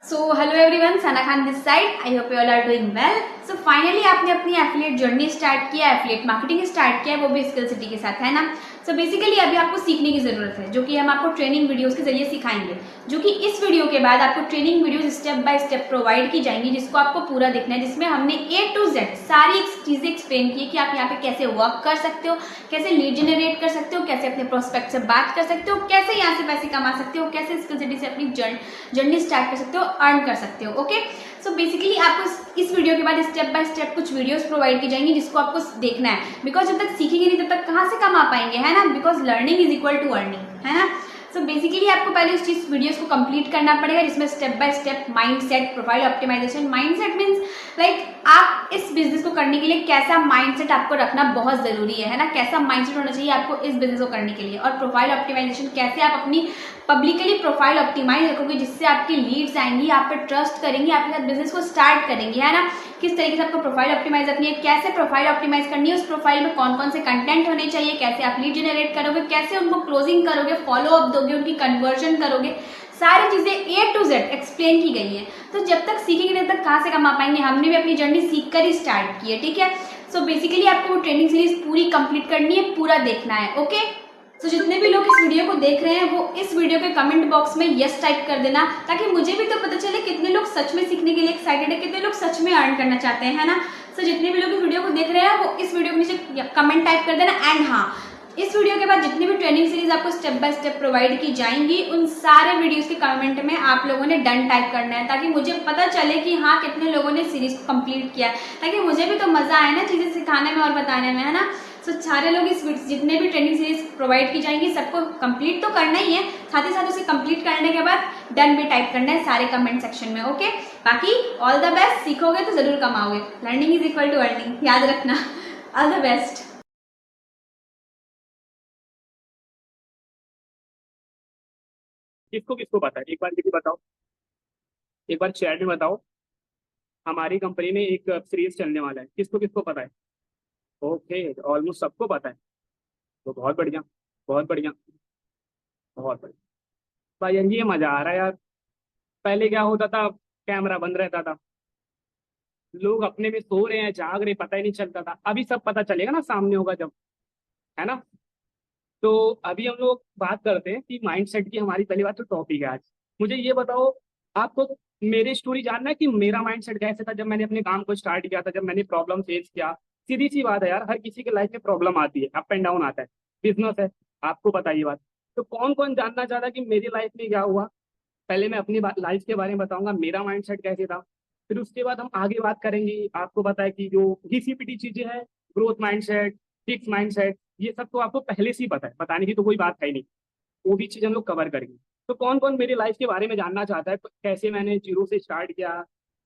So hello everyone, Sana Khan this side. I hope you all are doing well. So finally आपने अपनी affiliate journey start किया, affiliate marketing start किया, वो भी skill city के साथ, है ना। सो बेसिकली अभी आपको सीखने की जरूरत है, जो कि हम आपको ट्रेनिंग वीडियोस के जरिए सिखाएंगे, जो कि इस वीडियो के बाद आपको training videos step by step provide की जाएंगी, जिसको आपको पूरा देखना है, जिसमें हमने A to Z सारी चीजें एक्सप्लेन की कि आप यहाँ पे कैसे वर्क कर सकते हो, कैसे लीड जनरेट कर सकते हो, कैसे अपने प्रोस्पेक्ट से बात कर सकते हो, कैसे यहाँ से पैसे कमा सकते हो, कैसे स्किल सिटी से अपनी जर्नी स्टार्ट कर सकते हो, अर्न कर सकते हो। ओके, सो बेसिकली आपको इस वीडियो के बाद स्टेप बाय स्टेप कुछ वीडियोस प्रोवाइड की जाएंगी, जिसको आपको देखना है, बिकॉज जब तक सीखेंगे नहीं तब तक कहाँ से कमा पाएंगे, है ना। Because learning is equal to earning, है ना। सो बेसिकली आपको पहले उस चीज वीडियोस को कंप्लीट करना पड़ेगा, जिसमें step by step mindset, profile optimization. Mindset means like आप इस बिजनेस को करने के लिए कैसा माइंडसेट आपको रखना बहुत जरूरी है ना, कैसा माइंडसेट होना चाहिए आपको इस बिजनेस को करने के लिए। और प्रोफाइल ऑप्टिमाइजेशन, कैसे आप अपनी पब्लिकली प्रोफाइल ऑप्टिमाइज रखोगे, जिससे आपकी लीड्स आएंगी, आप पे ट्रस्ट करेंगी, आपके साथ बिजनेस को स्टार्ट करेंगी, है ना। किस तरीके से आपको प्रोफाइल ऑप्टिमाइज रखनी है, कैसे प्रोफाइल ऑप्टिमाइज करनी है, उस प्रोफाइल में कौन कौन से कंटेंट होने चाहिए, कैसे आप लीड जनरेट करोगे, कैसे उनको क्लोजिंग करोगे, फॉलो अप दोगे, उनकी कन्वर्जन करोगे, सारी चीजें A to Z एक्सप्लेन की गई है। तो जब तक सीखेंगे तब तक कहाँ से कमा पाएंगे। हमने भी अपनी जर्नी सीख कर ही स्टार्ट की है, ठीक है। सो बेसिकली आपको वो ट्रेनिंग सीरीज पूरी कंप्लीट करनी है, पूरा देखना है। ओके, तो जितने भी लोग इस वीडियो को देख रहे हैं, वो इस वीडियो के कमेंट बॉक्स में यस टाइप कर देना, ताकि मुझे भी तो पता चले कितने लोग सच में सीखने के लिए एक्साइटेड है, कितने लोग सच में अर्न करना चाहते हैं, है ना। सो जितने भी लोग इस वीडियो को देख रहे हैं, वो इस वीडियो के नीचे कमेंट टाइप कर देना। एंड हाँ, इस वीडियो के बाद जितनी भी ट्रेनिंग सीरीज आपको स्टेप बाय स्टेप प्रोवाइड की जाएंगी, उन सारे वीडियोस के कमेंट में आप लोगों ने डन टाइप करना है, ताकि मुझे पता चले कि हाँ कितने लोगों ने सीरीज को कंप्लीट किया है, ताकि मुझे भी तो मजा आए ना चीजें सिखाने में और बताने में, है ना। सो सारे लोग इस जितने भी ट्रेनिंग सीरीज प्रोवाइड की जाएंगी, सबको कंप्लीट तो करना ही है, साथ ही साथ उसे कंप्लीट करने के बाद डन भी टाइप करना है सारे कमेंट सेक्शन में। ओके, बाकी ऑल द बेस्ट। सीखोगे तो जरूर कमाओगे, learning is equal to earning, याद रखना। All the best. किसको किसको पता है, एक बार किसी बताओ, एक बार चैट में बताओ। हमारी कंपनी में एक सीरीज चलने वाला है, किसको किसको पता है? ओके, ऑलमोस्ट सबको पता है। तो बहुत बढ़िया, बहुत बढ़िया, बहुत बढ़िया। भाई ये मजा आ रहा है यार। पहले क्या होता था, कैमरा बंद रहता था, लोग अपने में सो रहे हैं जाग रहे, पता ही नहीं चलता था। अभी सब पता चलेगा ना, सामने होगा जब, है ना। तो अभी हम लोग बात करते हैं कि माइंडसेट की। हमारी पहली बात तो टॉपिक है आज। मुझे ये बताओ, आपको मेरी स्टोरी जानना है कि मेरा माइंडसेट कैसे था जब मैंने अपने काम को स्टार्ट किया था, जब मैंने प्रॉब्लम फेस किया। सीधी सी बात है यार, हर किसी के लाइफ में प्रॉब्लम आती है, अप एंड डाउन आता है। बिजनेस है, आपको पता ये बात। तो कौन कौन जानना चाहता है कि मेरी लाइफ में क्या हुआ? पहले मैं अपनी लाइफ के बारे में बताऊंगा, मेरा माइंडसेट कैसे था। फिर उसके बाद हम आगे बात करेंगे। आपको पता है कि जो घिसी-पिटी चीजें हैं, ग्रोथ माइंडसेट, फिक्स माइंडसेट, ये सब तो आपको पहले से ही पता है, बताने की तो कोई बात है ही नहीं। वो भी चीज हम लोग कवर करेंगे। तो कौन कौन मेरी लाइफ के बारे में जानना चाहता है, कैसे मैंने जीरो से स्टार्ट किया,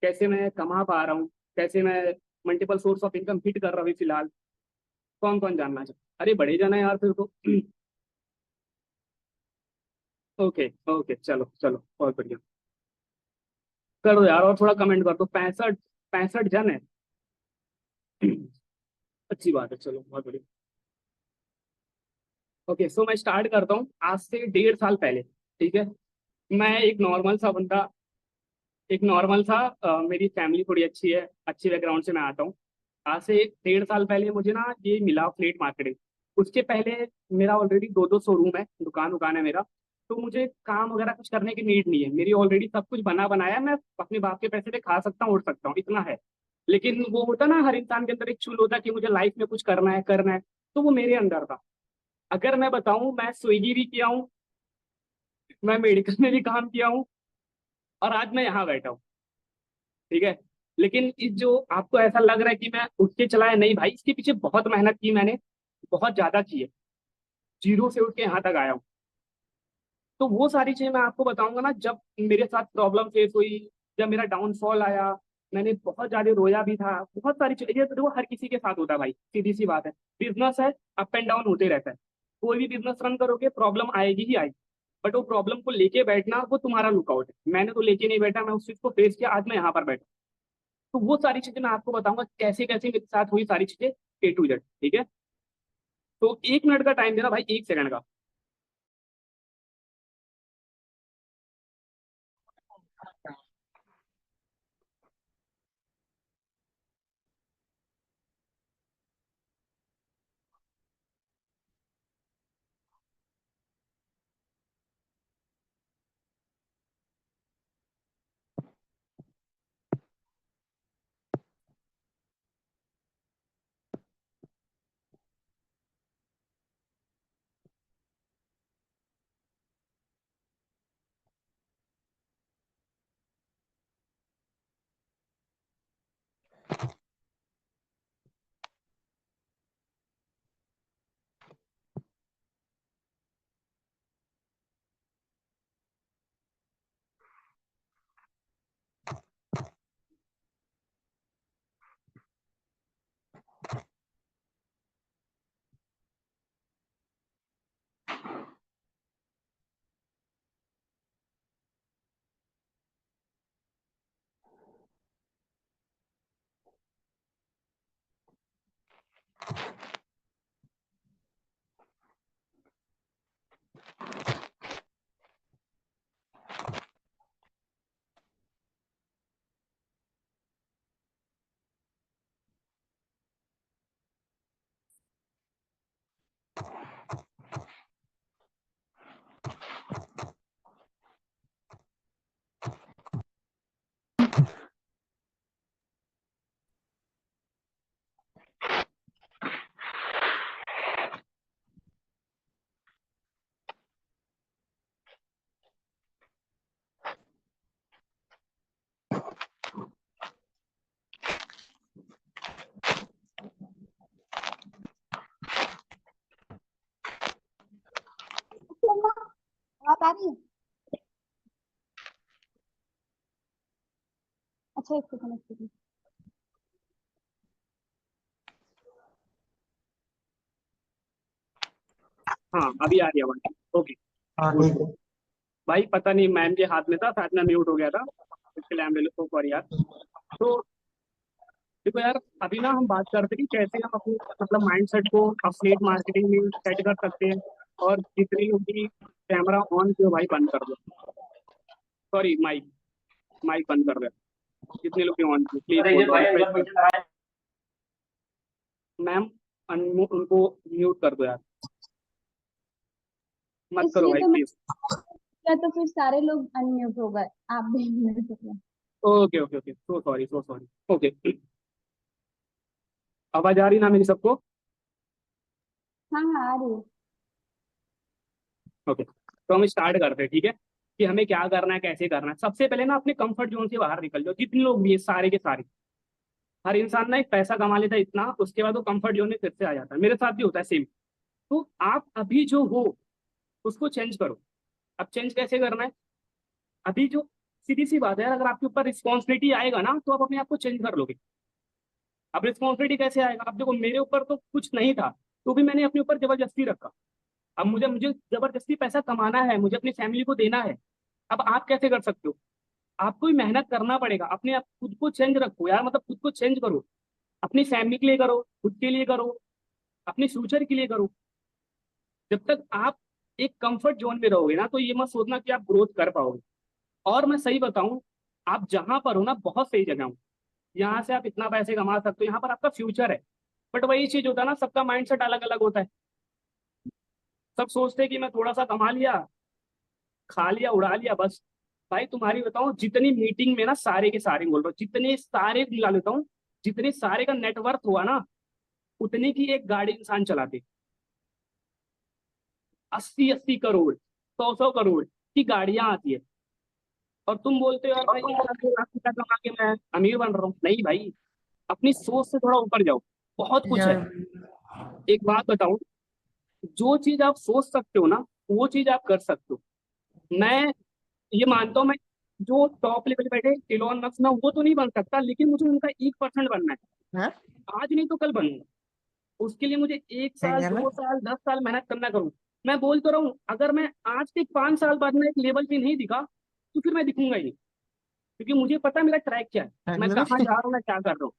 कैसे मैं कमा पा रहा हूँ, कैसे मैं multiple source of income hit कर रहा हूँ फिलहाल। कौन कौन जानना चाहता है? अरे बड़े जन है यार फिर तो। ओके ओके, चलो चलो, बहुत बढ़िया। कर दो यार, और थोड़ा कमेंट कर दो। 65, 65 जन है। अच्छी बात है, चलो बहुत बढ़िया। ओके, सो मैं स्टार्ट करता हूँ आज से 1.5 साल पहले, ठीक है। मैं एक नॉर्मल सा बंदा, एक नॉर्मल सा मेरी फैमिली थोड़ी अच्छी है, अच्छे बैकग्राउंड से मैं आता हूँ। आज से 1.5 साल पहले मुझे ना ये मिला फ्लीट मार्केटिंग। उसके पहले मेरा ऑलरेडी दो दो शोरूम है, दुकान दुकान है मेरा। तो मुझे काम वगैरह कुछ करने की नीड नहीं है, मेरी ऑलरेडी सब कुछ बना बनाया है। मैं अपने बाप के पैसे पे खा सकता हूँ, उड़ सकता हूँ, इतना है। लेकिन वो होता ना, हर इंसान के अंदर एक चुल होता है कि मुझे लाइफ में कुछ करना है, करना है। तो वो मेरे अंदर था। अगर मैं बताऊं, मैं स्विगी भी किया हूँ, मैं मेडिकल में भी काम किया हूँ, और आज मैं यहाँ बैठा हूँ, ठीक है। लेकिन इस जो आपको ऐसा लग रहा है कि मैं उठ के चलाया, नहीं भाई, इसके पीछे बहुत मेहनत की मैंने, बहुत ज्यादा की है। जीरो से उठ के यहाँ तक आया हूँ। तो वो सारी चीजें मैं आपको बताऊंगा ना, जब मेरे साथ प्रॉब्लम फेस हुई, जब मेरा डाउनफॉल आया, मैंने बहुत ज्यादा रोया भी था। बहुत सारी चीजें, ये तो देखो हर किसी के साथ होता है भाई, सीधी सी बात है। बिजनेस है, अप एंड डाउन होते रहता है। कोई भी बिजनेस रन करोगे, प्रॉब्लम आएगी ही आएगी। बट वो प्रॉब्लम को लेके बैठना, वो तुम्हारा लुकआउट है। मैंने तो लेके नहीं बैठा, मैं उस चीज को फेस किया, आज मैं यहाँ पर बैठा। तो वो सारी चीजें मैं आपको बताऊंगा, कैसे कैसे मेरे साथ हुई सारी चीजें, A to Z, ठीक है। तो 1 मिनट का टाइम देना भाई, 1 सेकंड का। आ रही है? अच्छा एक सेकंड, एक सेकंड। हाँ अभी आ रही है आवाज। ओके। हाँ ठीक है। भाई पता नहीं मैम के हाथ में था, शायद मैं म्यूट हो गया था, इसके लिए आई एम सॉरी यार। तो देखो यार, अभी ना हम बात करते हैं कि कैसे हम अपने मतलब माइंडसेट को अफिलिएट मार्केटिंग में सेट कर सकते हैं। और जितनी होगी कैमरा ऑन किया भाई बंद कर दो, सॉरी माइक माइक बंद कर दो। जितने लोग ऑन किए प्लीज बोल दो रिक्वेस्ट। मैम उनको म्यूट कर दो यार, मत करो इसलिए भाई तो मैं प्लीज। किया, तो फिर सारे लोग अनम्यूट हो गए, आप भी अनम्यूट हो गए। Okay okay okay, so sorry so sorry. Okay, आवाज आ रही ना मेरी सबको? हाँ हाँ आ रही है। ओके, तो हम स्टार्ट करते हैं, ठीक है, कि हमें क्या करना है कैसे करना है। सबसे पहले ना अपने कंफर्ट जोन से बाहर निकल जाओ, जितने लोग भी हैं सारे के सारे। हर इंसान ना एक पैसा कमा लेता है इतना, उसके बाद वो कंफर्ट जोन में फिर से आ जाता है, मेरे साथ भी होता है सेम। तो आप अभी जो हो उसको चेंज करो। अब चेंज कैसे करना है? अभी जो सीधी सी बात है यार, अगर आपके ऊपर रिस्पॉन्सिबिलिटी आएगा ना तो आप अपने आप को चेंज कर लोगे। अब रिस्पॉन्सिबिलिटी कैसे आएगा? अब देखो मेरे ऊपर तो कुछ नहीं था, तो भी मैंने अपने ऊपर जबरदस्ती रखा। अब मुझे मुझे जबरदस्ती पैसा कमाना है, मुझे अपनी फैमिली को देना है। अब आप कैसे कर सकते हो? आपको ही मेहनत करना पड़ेगा, अपने आप खुद को चेंज रखो यार, मतलब खुद को चेंज करो। अपनी फैमिली के लिए करो, खुद के लिए करो, अपने फ्यूचर के लिए करो। जब तक आप एक कंफर्ट जोन में रहोगे ना, तो ये मत सोचना कि आप ग्रोथ कर पाओगे। और मैं सही बताऊं, आप जहां पर हो ना बहुत सही जगह हो। यहाँ से आप इतना पैसे कमा सकते हो, यहाँ पर आपका फ्यूचर है। बट वही चीज होता है ना, सबका माइंडसेट अलग अलग होता है। सब सोचते हैं कि मैं थोड़ा सा कमा लिया, खा लिया, उड़ा लिया, बस। भाई तुम्हारी बताऊं, जितनी मीटिंग में ना सारे के सारे बोल रहा हूँ, जितने सारे मिला लेता हूँ, जितने सारे का नेटवर्थ हुआ ना, उतने की एक गाड़ी इंसान चलाते। 80-80 करोड़, 100-100 करोड़ की गाड़ियां आती है। और तुम बोलते हो यार भाई 1 लाख 2 लाख रुपया कमा के मैं अमीर बन रहा हूँ। नहीं भाई, अपनी सोच से थोड़ा ऊपर जाओ, बहुत कुछ है। यार एक बात बताऊं, जो चीज आप सोच सकते हो ना, वो चीज आप कर सकते हो। मैं ये मानता हूँ, मैं जो टॉप लेवल पे बैठे इलोन मस्क ना, वो तो नहीं बन सकता, लेकिन मुझे उनका 1% बनना हाँ है। आज नहीं तो कल बनूंगा। उसके लिए मुझे 1 साल क्या 2 साल 10 साल मेहनत करना करूँ। मैं बोल तो रहा हूँ, अगर मैं आज के 5 साल बाद में एक लेवल पे नहीं दिखा, तो फिर मैं दिखूंगा ही नहीं। क्योंकि मुझे पता है मेरा ट्रैक क्या है, मैं करना? कहाँ जा रहा हूँ, मैं क्या कर रहा हूँ।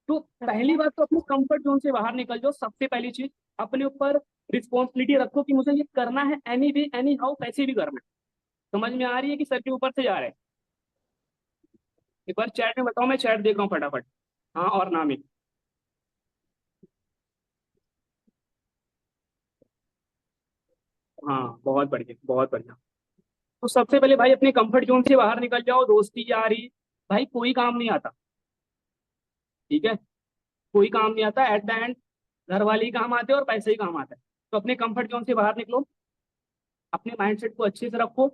तो पहली बात तो अपने कंफर्ट जोन से बाहर निकल जाओ, सबसे पहली चीज। अपने ऊपर रिस्पॉन्सिबिलिटी रखो कि मुझे ये करना है, एनी वे एनी हाउ, कैसे भी करना है। समझ में आ रही है कि सर के ऊपर से जा रहा है? एक बार चैट में बताओ, मैं चैट देख रहा हूँ फटाफट। हाँ और नाम ही। हाँ बहुत बढ़िया बहुत बढ़िया। तो सबसे पहले भाई अपने कंफर्ट जोन से बाहर निकल जाओ। दोस्ती यारी भाई कोई काम नहीं आता, ठीक है, कोई काम नहीं आता। एट द एंड घर वाले ही काम आते हैं और पैसे ही काम आता है। तो अपने कंफर्ट जोन से बाहर निकलो, अपने माइंडसेट को अच्छे से रखो।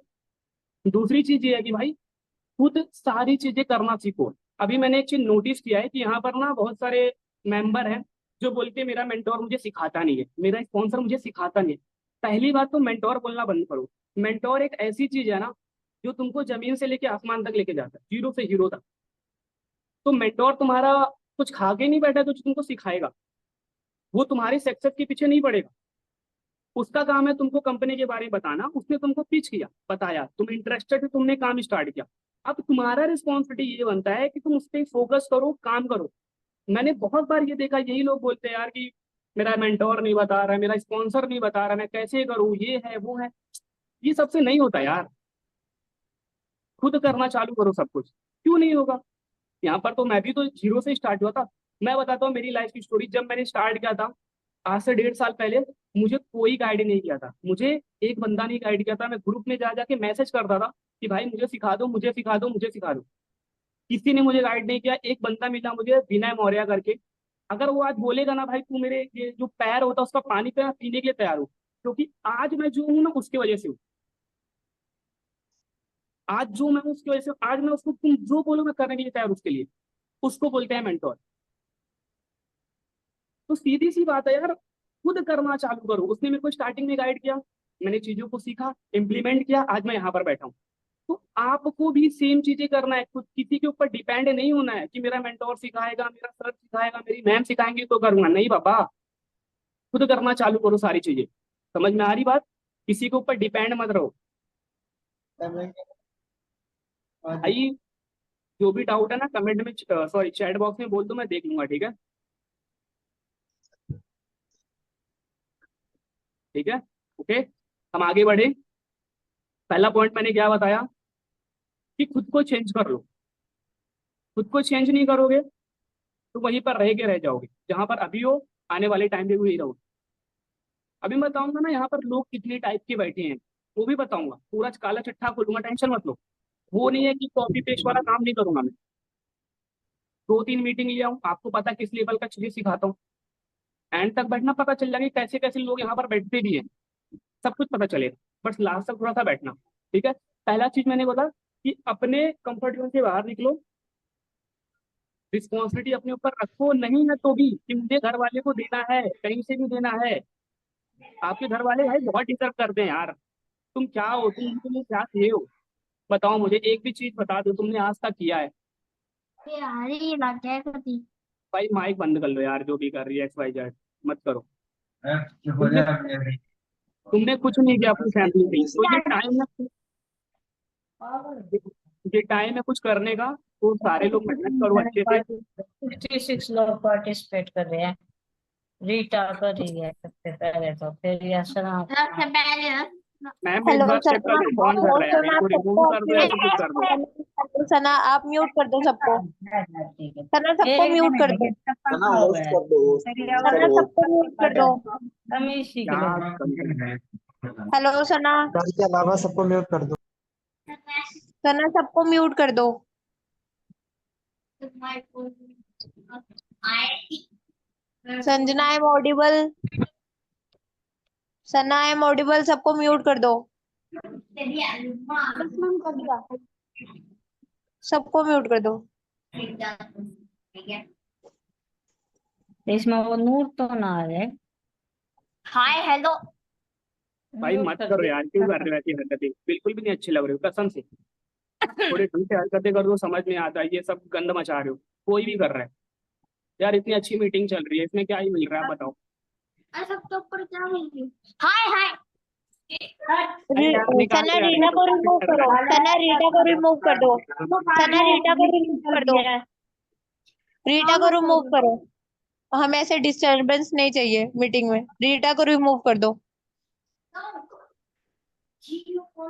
दूसरी चीज ये है कि भाई खुद सारी चीजें करना सीखो। अभी मैंने एक चीज नोटिस किया है कि यहाँ पर ना बहुत सारे मेंबर हैं जो बोलते हैं मेरा मेंटोर मुझे सिखाता नहीं है, मेरा स्पॉन्सर मुझे सिखाता नहीं है। पहली बात तो मेंटोर बोलना बंद करो। मेंटोर एक ऐसी चीज है ना, जो तुमको जमीन से लेके आसमान तक लेके जाता है, जीरो से हीरो तक। तो मेंटोर तुम्हारा कुछ खा के नहीं बैठा है तो जो तुमको सिखाएगा, वो तुम्हारे सक्सेस के पीछे नहीं पड़ेगा। उसका काम है तुमको कंपनी के बारे में बताना। उसने तुमको पिच किया, बताया, तुम इंटरेस्टेड थे, तुमने काम स्टार्ट किया। अब तुम्हारा रिस्पॉन्सिबिलिटी ये बनता है कि तुम उस पर फोकस करो, काम करो। मैंने बहुत बार ये देखा, यही लोग बोलते हैं यार कि मेरा मेंटोर नहीं बता रहा है, मेरा स्पॉन्सर नहीं बता रहा, मैं कैसे करूँ, ये है वो है। ये सबसे नहीं होता यार, खुद करना चालू करो सब कुछ। क्यों नहीं होगा? यहाँ पर तो मैं भी तो जीरो से स्टार्ट हुआ था। मैं बताता हूँ मेरी लाइफ की स्टोरी। जब मैंने स्टार्ट किया था आज से 1.5 साल पहले, मुझे कोई गाइड नहीं किया था, मुझे एक बंदा नहीं गाइड किया था। मैं ग्रुप में जा जाके मैसेज करता था कि भाई मुझे सिखा दो, मुझे सिखा दो, मुझे सिखा दो। किसी ने मुझे गाइड नहीं किया। एक बंदा मिला मुझे, विनय मौर्य करके। अगर वो आज बोलेगा ना भाई तू मेरे ये जो पैर होता है उसका पानी पे मैं पीने के लिए तैयार हूँ। क्योंकि आज मैं जो हूँ ना उसकी वजह से हूँ। आज जो मैं हूँ उसकी वजह से हूँ। आज मैं उसको, तुम जो बोलो मैं करने के लिए तैयार हूँ उसके लिए। उसको बोलते हैं मेंटोर। तो सीधी सी बात है यार, खुद करना चालू करो। उसने मेरे को स्टार्टिंग में गाइड किया, मैंने चीजों को सीखा, इम्प्लीमेंट किया, आज मैं यहाँ पर बैठा हूँ। तो आपको भी सेम चीजें करना है, खुद किसी के ऊपर डिपेंड नहीं होना है कि मेरा मेंटोर सिखाएगा, मेरा सर सिखाएगा, मेरी मैम सिखाएंगे तो करूंगा। नहीं बाबा, खुद करना चालू करो सारी चीजें। समझ में आ रही बात? किसी के ऊपर डिपेंड मत रहो भाई। जो भी डाउट है ना कमेंट में, सॉरी चैट बॉक्स में बोल दो, मैं देख लूंगा। ठीक है, ठीक है, ओके। हम आगे बढ़े। पहला पॉइंट मैंने क्या बताया कि खुद को चेंज कर लो। खुद को चेंज नहीं करोगे तो वहीं पर रह के रह जाओगे जहां पर अभी हो, आने वाले टाइम में भी वही रहोगे। अभी मैं बताऊंगा ना यहाँ पर लोग कितने टाइप के बैठे हैं, वो भी बताऊंगा, पूरा काला चिट्ठा खोलूंगा, टेंशन मत लो। वो नहीं है कि कॉपी पेस्ट वाला काम नहीं करूंगा मैं। 2-3 मीटिंग लिया हूँ, आपको पता किस लेवल का चीजें सिखाता हूँ। एंड तक बैठना, पता चल जाएगा कि कैसे कैसे लोग यहाँ पर बैठते भी हैं, सब कुछ पता चलेगा। बस लास्ट तक थोड़ा सा बैठना। ठीक है, पहला चीज मैंने बोला कि अपने कंफर्ट जोन से बाहर निकलो, रिस्पॉन्सिबिलिटी अपने ऊपर रखो। नहीं है तो भी कि मुझे घर वाले को देना है, कहीं से भी देना है। आपके घर वाले भाई बहुत डिजर्व करते हैं यार। तुम क्या हो, तुम उनके लिए क्या थे हो? बताओ मुझे, एक भी चीज बता दो तुमने आज तक किया है। यार ये लग गया कभी। भाई माइक बंद कर लो यार, जो भी कर रही है एक्स वाई जेड मत करो। चुप हो तुमने जा अभी। तुमने कुछ नहीं किया अपनी फैमिली के लिए, तो ये टाइम है, ये टाइम है कुछ करने का। तो सारे लोग मेहनत करो अच्छे से। 66 लोग पार्टिसिपेट कर रहे हैं। रीटा कर रही है सबसे पहले, तो फिर यशना। सबसे पहले मैम एक हेलो बार चेक कर सना, लो कौन कर रहा है, सना इनको रिमूव सबको कर दो या तो कुछ कर दो। सना आप म्यूट कर दो सबको। ठीक है, सना सबको म्यूट कर दो। ना होस्ट कर दो, होस्ट सना करो। सबको म्यूट कर दो। तमीज सीख क्या लो। हेलो सना, सर के अलावा सबको म्यूट कर दो। सना सबको म्यूट कर दो। Sanjana I am audible, Sana I am audible, सबको म्यूट कर दो। सबको म्यूट कर दो। इसमें वो नूर तो ना आ जाए। Hi hello. भाई मत करो यार, क्यों कर रहे हो ऐसी हरकतें? बिल्कुल भी नहीं अच्छी लग रही हो कसम से। थोड़े ढंग से हरकतें कर दो, समझ में आता है। ये सब गंद मचा रहे हो, कोई भी कर रहा है यार। इतनी अच्छी मीटिंग चल रही है, इसमें क्या ही मिल रहा है आप बताओ? सबके ऊपर क्या मिल हाय हाय। अरे यार निकाल सना दो यार, ये रीटा तो को क्या रिमूव कर करो, रहा है? सना रीटा को रिमूव कर दो। सना रीटा को रिमूव कर दो। रीटा को रिमूव करो, हमें ऐसे डिस्टरबेंस नहीं चाहिए मीटिंग में। रीटा को रिमूव कर दो।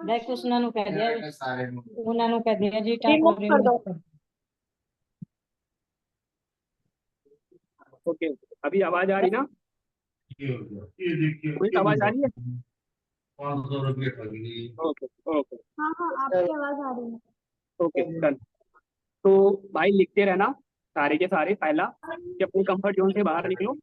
देख उसने नु कह दिया, उन्होंने कह दिया रीटा को रिमूव कर रिमूव दो। कर। ओके, अभी आवाज आ रही ना? ये देखिए कोई आवाज आ रही है? 500 रुपये ठगी। ओके, ओके, हाँ हाँ, आपकी आवाज आ रही है। Okay done. तो भाई लिखते रहना सारे के सारे। पहला कि अपने कंफर्ट जोन से बाहर निकलो,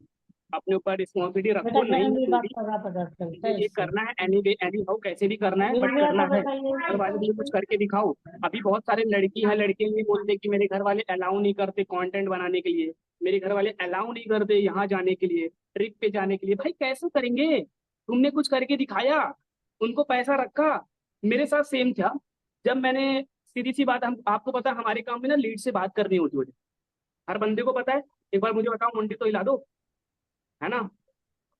अपने ऊपर रिस्पॉन्सिबिलिटी बेटा रखो। नहीं जन्म है की तो बात भी का पता चलता मुझे है ये इससे। करना है, एनी वे एनी हाउ, कैसे भी करना है, बट मीडिया करना का है। घर वाले के लिए कुछ बताइए। करके दिखाओ। अभी बहुत सारे लड़की हैं, लड़के ये बोलते हैं कि मेरे घर वाले अलाउ नहीं करते कंटेंट बनाने के लिए, मेरे घर वाले अलाउ नहीं करते यहाँ जाने के लिए, ट्रिप पे जाने के लिए। भाई कैसे करेंगे? तुमने कुछ करके दिखाया, उनको पैसा रखा। मेरे साथ सेम था। जब मैंने, सीधी सी बात, हम आपको पता है हमारे काम में ना लीड से बात करनी होती है, हर बंदे को पता है। एक बार मुझे बताओ, मुंडी तो हिला दो, है ना?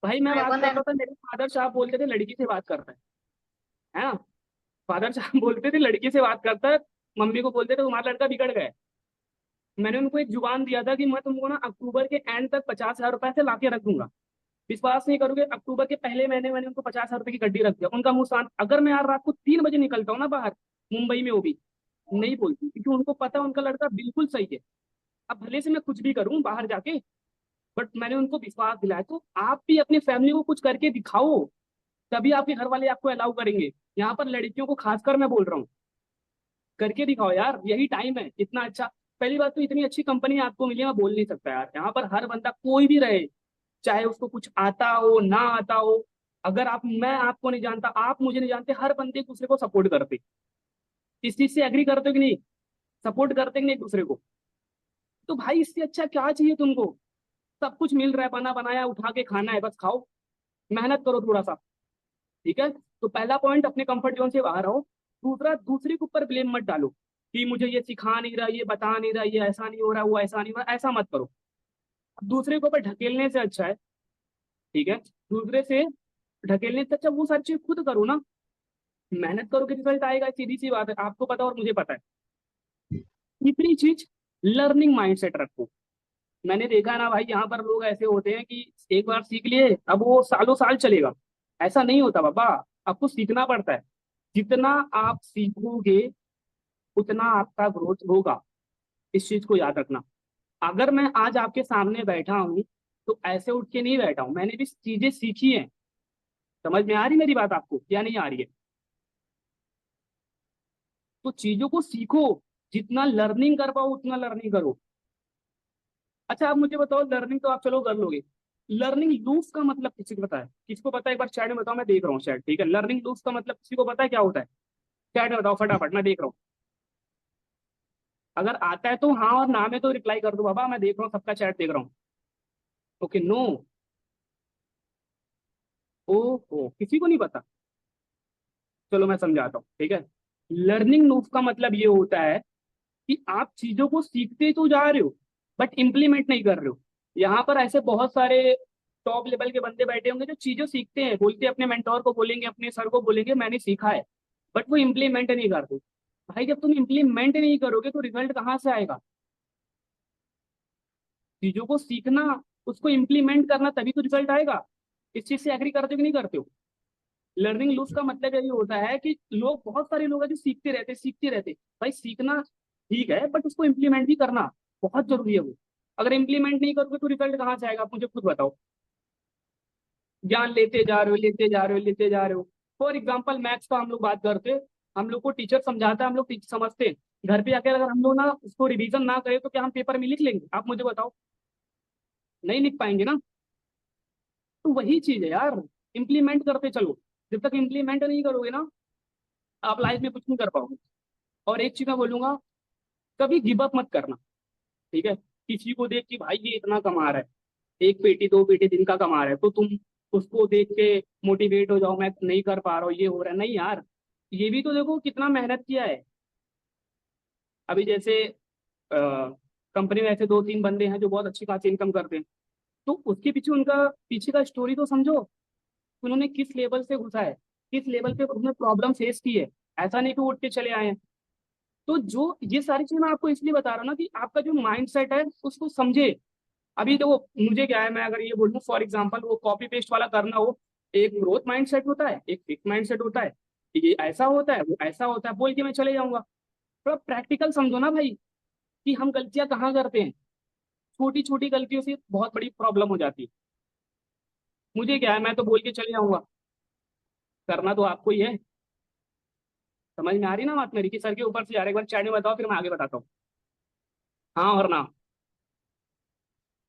भाई मैं बात करता था, मेरे फादर साहब बोलते थे लड़की से बात करता है ना? फादर साहब बोलते थे लड़की से बात करता है, मम्मी को बोलते थे तुम्हारा लड़का बिगड़ गया है। मैंने उनको एक जुबान दिया था कि मैं तुमको ना अक्टूबर के एंड तक 50,000 रुपए से ला के रख दूंगा। विश्वास नहीं करोगे, अक्टूबर के पहले महीने मैंने उनको 50,000 रुपए की गड्डी रख दिया। उनका मुंह शांत। अगर मैं यार रात को 3 बजे निकलता हूँ ना बाहर, मुंबई में, वो भी नहीं बोलती, क्योंकि उनको पता है उनका लड़का बिल्कुल सही है। अब भले से मैं कुछ भी करूं बाहर जाके, बट मैंने उनको विश्वास दिलाया। तो आप भी अपनी फैमिली को कुछ करके दिखाओ, तभी आपके घर वाले आपको अलाउ करेंगे। यहाँ पर लड़कियों को खासकर मैं बोल रहा हूँ, करके दिखाओ यार, यही टाइम है। इतना अच्छा, पहली बात तो इतनी अच्छी कंपनी आपको मिली है, मैं बोल नहीं सकता यार। यहाँ पर हर बंदा कोई भी रहे, चाहे उसको कुछ आता हो ना आता हो, अगर आप, मैं आपको नहीं जानता, आप मुझे नहीं जानते, हर बंदे एक दूसरे को सपोर्ट करते। इस चीज से एग्री करते हो कि नहीं? सपोर्ट करते कि नहीं एक दूसरे को? तो भाई इससे अच्छा क्या चाहिए तुमको? सब कुछ मिल रहा है, बना बनाया उठा के खाना है, बस खाओ, मेहनत करो थोड़ा सा। ठीक है, तो पहला पॉइंट, अपने कंफर्ट जोन से बाहर आओ। दूसरा, दूसरे के ऊपर ब्लेम मत डालो कि मुझे ये सिखा नहीं रहा, ये बता नहीं रहा, ये ऐसा नहीं हो रहा, वो ऐसा नहीं हो रहा, ऐसा मत करो। दूसरे के ऊपर ढकेलने से अच्छा है, ठीक है, दूसरे से ढकेलने से अच्छा वो सारी चीज खुद करो ना। मेहनत करो कि रिजल्ट आएगा, सीधी सी बात है, आपको पता और मुझे पता है। तीसरी चीज, लर्निंग माइंडसेट रखो। मैंने देखा ना भाई, यहाँ पर लोग ऐसे होते हैं कि एक बार सीख लिए अब वो सालों साल चलेगा। ऐसा नहीं होता बाबा, आपको सीखना पड़ता है। जितना आप सीखोगे उतना आपका ग्रोथ होगा, इस चीज को याद रखना। अगर मैं आज आपके सामने बैठा हूँ तो ऐसे उठ के नहीं बैठा हूँ, मैंने भी चीजें सीखी हैं। समझ में आ रही मेरी बात आपको या नहीं आ रही है? तो चीजों को सीखो, जितना लर्निंग कर पाओ उतना लर्निंग करो। अच्छा आप मुझे बताओ, लर्निंग तो आप चलो कर लोगे, लर्निंग लूप्स का मतलब किसी को पता है? किसको पता है एक बार चैट में बताओ, मैं देख रहा हूँ चैट, ठीक है। लर्निंग लूप्स का मतलब किसी को पता है क्या होता है? चैट में बताओ फटाफट, मैं देख रहा हूँ। अगर आता है तो हाँ और ना में तो रिप्लाई कर दो बाबा, मैं देख रहा हूँ सबका चैट देख रहा हूँ। ओके, नो, ओहो, किसी को नहीं पता। चलो मैं समझाता हूँ, ठीक है। लर्निंग लूप का मतलब ये होता है कि आप चीजों को सीखते तो जा रहे हो बट इम्प्लीमेंट नहीं कर रहे हो। यहाँ पर ऐसे बहुत सारे टॉप लेवल के बंदे बैठे होंगे जो चीजें सीखते हैं, बोलते हैं, अपने मेंटोर को बोलेंगे, अपने सर को बोलेंगे मैंने सीखा है, बट वो इम्प्लीमेंट नहीं करते। भाई जब तुम इम्प्लीमेंट नहीं करोगे तो रिजल्ट कहाँ से आएगा? चीजों को सीखना, उसको इम्प्लीमेंट करना, तभी तो रिजल्ट आएगा। इस चीज से एग्री करते हो कि नहीं करते हो? लर्निंग लूप्स का मतलब यही होता है कि लोग, बहुत सारे लोग हैं जो सीखते रहते। भाई सीखना ठीक है बट उसको इम्प्लीमेंट भी करना बहुत जरूरी है। वो अगर इम्प्लीमेंट नहीं करोगे तो रिजल्ट कहाँ से आएगा, आप मुझे खुद बताओ। ज्ञान लेते जा रहे हो, लेते जा रहे हो, लेते जा रहे हो। फॉर एग्जाम्पल मैथ्स का हम लोग बात करते हैं, हम लोग को टीचर समझाता है, हम लोग टीचर समझते हैं। घर पे आकर अगर हम लोग ना उसको रिवीजन ना करें तो क्या हम पेपर में लिख लेंगे? आप मुझे बताओ, नहीं लिख पाएंगे ना। तो वही चीज है यार, इम्प्लीमेंट करते चलो। जब तक इम्प्लीमेंट नहीं करोगे ना, आप लाइफ में कुछ नहीं कर पाओगे। और एक चीज मैं बोलूंगा, कभी गिव अप मत करना, ठीक है। किसी को देख कि भाई ये इतना कमा रहा है, एक पेटी दो पेटी दिन का कमा रहा है, तो तुम उसको देख के मोटिवेट हो जाओ, मैं नहीं कर पा रहा हूँ, ये हो रहा है, नहीं यार। ये भी तो देखो कितना मेहनत किया है। अभी जैसे कंपनी में ऐसे दो तीन बंदे हैं जो बहुत अच्छी खासी इनकम करते हैं, तो उसके पीछे, उनका पीछे का स्टोरी तो समझो। उन्होंने किस लेवल से घुसा है, किस लेवल पे उन्होंने प्रॉब्लम फेस की है। ऐसा नहीं कि उठ के चले आए हैं। तो जो ये सारी चीजें मैं आपको इसलिए बता रहा हूँ ना कि आपका जो माइंड सेट है उसको समझे। अभी देखो मुझे क्या है, मैं अगर ये बोलूँ फॉर एग्जाम्पल, वो कॉपी पेस्ट वाला करना हो, एक ग्रोथ माइंड सेट होता है, एक फिक्स माइंड सेट होता है, ये ऐसा होता है, वो ऐसा होता है, बोल के मैं चले जाऊंगा। थोड़ा प्रैक्टिकल समझो ना भाई, कि हम गलतियां कहाँ करते हैं। छोटी छोटी गलतियों से बहुत बड़ी प्रॉब्लम हो जाती है। मुझे क्या है, मैं तो बोल के चले जाऊंगा, करना तो आपको ही है। समझ में आ रही ना बात मेरी, कि सर के ऊपर से जा रहा है? एक बार चैट में बताओ, फिर मैं आगे बताता हूँ। हाँ और ना,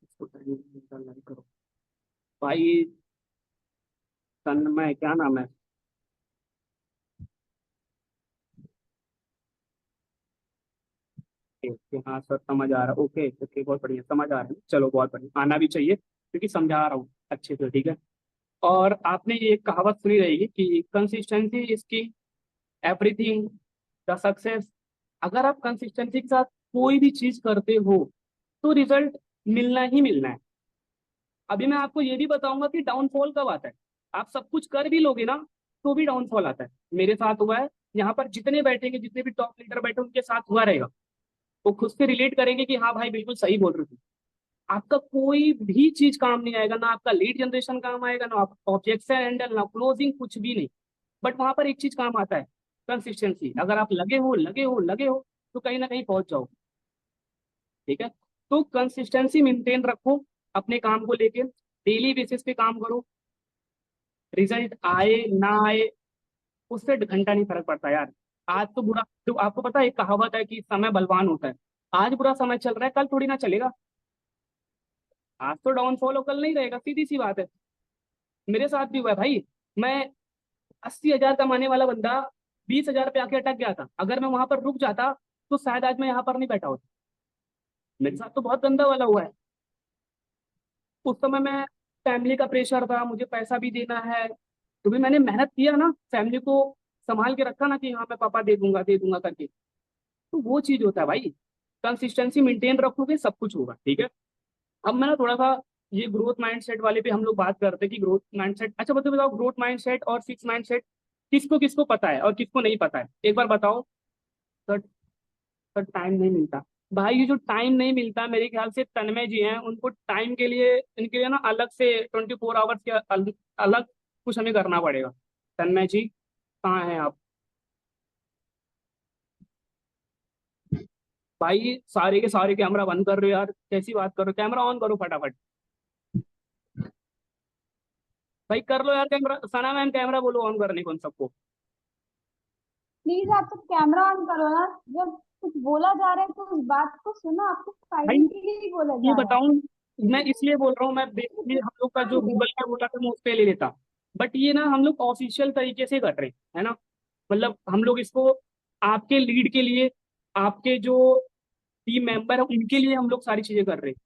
इसको टाइम निकालना ही करो भाई। तन्मय, क्या नाम है? ओके, हाँ सर समझ आ रहा है, ओके ओके, बहुत बढ़िया, समझ आ रहा है, चलो बहुत बढ़िया, आना भी चाहिए क्योंकि समझा रहा हूँ अच्छे से, ठीक है। और आपने ये कहावत सुनी रहेगी कि कंसिस्टेंसी इज की एवरीथिंग, द सक्सेस। अगर आप कंसिस्टेंसी के साथ कोई भी चीज करते हो तो रिजल्ट मिलना ही मिलना है। अभी मैं आपको ये भी बताऊंगा कि डाउनफॉल कब आता है। आप सब कुछ कर भी लोगे ना तो भी डाउनफॉल आता है। मेरे साथ हुआ है, यहाँ पर जितने बैठेंगे, जितने भी टॉप लीडर बैठे उनके साथ हुआ रहेगा। वो खुद से रिलेट करेंगे कि हाँ भाई बिल्कुल सही बोल रहे थे। आपका कोई भी चीज काम नहीं आएगा, ना आपका लीड जनरेशन काम आएगा, ना आपका ऑब्जेक्शन हैंडल, ना क्लोजिंग, कुछ भी नहीं। बट वहां पर एक चीज काम आता है, कंसिस्टेंसी। अगर आप लगे हो लगे हो लगे हो तो कहीं ना कहीं पहुंच जाओ, ठीक है। तो कंसिस्टेंसी मेंटेन रखो अपने काम को लेके, डेली बेसिस पे काम करो। रिजल्ट आए ना आए उससे घंटा नहीं फर्क पड़ता यार। आज तो बुरा, तो आपको पता है एक कहावत है कि समय बलवान होता है। आज बुरा समय चल रहा है, कल थोड़ी ना चलेगा। आज तो डाउनफॉल हो, कल नहीं रहेगा, सीधी सी बात है। मेरे साथ भी हुआ है भाई। मैं 80,000 कमाने वाला बंदा 20,000 पे आके अटक गया था। अगर मैं वहां पर रुक जाता तो शायद आज मैं यहाँ पर नहीं बैठा होता। मेरे साथ तो बहुत गंदा वाला हुआ है। उस समय मैं, फैमिली का प्रेशर था, मुझे पैसा भी देना है, तो भी मैंने मेहनत किया ना, फैमिली को संभाल के रखा ना कि हाँ मैं पापा दे दूंगा करके, तो वो चीज होता है भाई। कंसिस्टेंसी मेंटेन रखोगे सब कुछ होगा, ठीक है। अब मैं ना थोड़ा सा ये ग्रोथ माइंडसेट वाले पे हम लोग बात करते हैं कि ग्रोथ माइंडसेट, अच्छा बताओ ग्रोथ माइंडसेट और फिक्स माइंडसेट किसको किसको पता है और किसको नहीं पता है, एक बार बताओ। सर, सर टाइम नहीं मिलता। भाई ये जो टाइम नहीं मिलता, मेरे ख्याल से तन्मय जी हैं, उनको टाइम के लिए, इनके लिए ना अलग से 24 आवर्स के अलग कुछ हमें करना पड़ेगा। तन्मय जी कहाँ हैं आप? भाई सारे के सारे कैमरा बंद कर रहे हो यार, कैसी बात करो, कैमरा ऑन करो फटाफट। भाई कर लो यार कैमरा, सना मैम कैमरा बोलो ऑन करने को उन सबको। प्लीज आप सब कैमरा ऑन करो ना, जब कुछ बोला जा रहा है तो उस बात को सुनो, आपको भाई फायदे के लिए ही बोला ये जा रहा है। बताऊं, मैं इसलिए बोल रहा हूँ, मैं बेसिकली हम लोग का जो गूगल पे होता था मैं उस पे ले लेता, बट ये ना हम लोग ऑफिशियल तरीके से कर रहे हैं, है ना। मतलब हम लोग इसको आपके लीड के लिए, आपके जो टीम मेंबर है उनके लिए हम लोग सारी चीजें कर रहे हैं।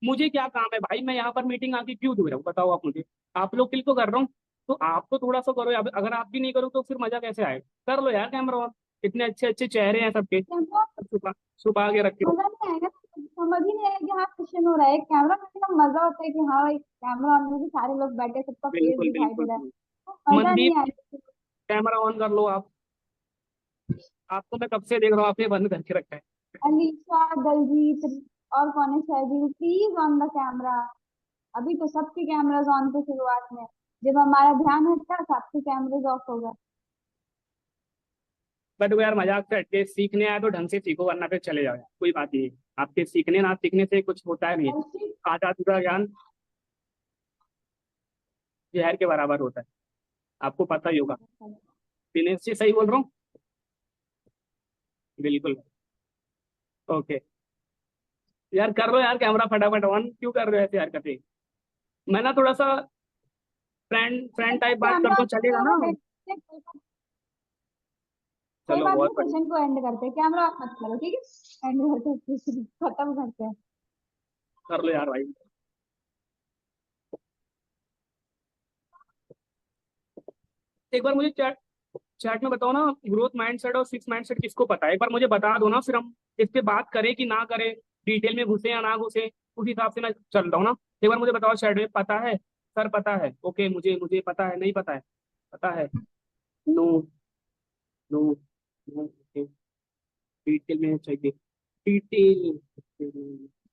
मुझे क्या काम है भाई, मैं यहाँ पर मीटिंग आके क्यों दे रहा हूँ बताओ आप मुझे। आप लोग के लिए तो कर रहा हूँ, तो आप तो थोड़ा सा करो यार, अगर आप भी नहीं करो तो फिर मजा कैसे आएगा। कर लो यार कैमरा ऑन, इतने अच्छे अच्छे चेहरे हैं सबके, कैमरा छुपा छुपा के रखे हो। मजा नहीं आएगा, समझ ही नहीं आएगा कि हाँ सेशन हो रहा है। कैमरा में का मजा होता है कि हाँ भाई कैमरा ऑन में भी सारे लोग बैठे, सबका फेस बिल्कुल दिखाई दे बिल्कुल रहा है, बिल्कुल। तो मजा नहीं मनदीप आएगा। कैमरा ऑन कर लो आप, आपको मैं कब से देख रहा हूँ, आपने बंद करके रखा है। अलीशा, दलजीत और कौन है, Sharjeel, please on the camera. अभी तो सबके कैमराज ऑन थे शुरुआत में, जब हमारा ध्यान हटता सबके कैमराज ऑफ हो गए। बट वो यार मजाक से हटके सीखने आया तो ढंग से सीखो, वरना फिर चले जाओ यार, कोई बात नहीं है। आपके सीखने ना सीखने से कुछ होता है नहीं है। अर्शित, आधा अधूरा ज्ञान जहर के बराबर होता है, आपको पता ही होगा। दिनेश जी सही बोल रहा हूँ? बिल्कुल। ओके यार कर लो यार कैमरा फटाफट ऑन, क्यों कर रहे हो ऐसे हरकतें। मैं ना थोड़ा सा फ्रेंड फ्रेंड टाइप बात कैमरा करता ऑन हूँ, चलेगा करो, ना? कोई चलो बात बहुत नहीं, बढ़िया। सेशन को एंड करते हैं, कैमरा ऑफ मत करो, ठीक है, एंड करते हैं, खत्म करते हैं। कर लो यार भाई। एक बार मुझे चैट चैट में बताओ ना, ग्रोथ माइंडसेट और फिक्स माइंडसेट किसको पता है, एक बार मुझे बता दो ना, फिर हम इस पे बात करें कि ना करें, डिटेल में घुसे या ना घुसे, उस हिसाब से मैं चल रहा हूँ ना। एक बार मुझे बताओ चैट में, पता है सर, पता है, ओके, मुझे मुझे पता है, नहीं पता है, पता है, no, no, no, okay, detail में चाहिए, डिटेल,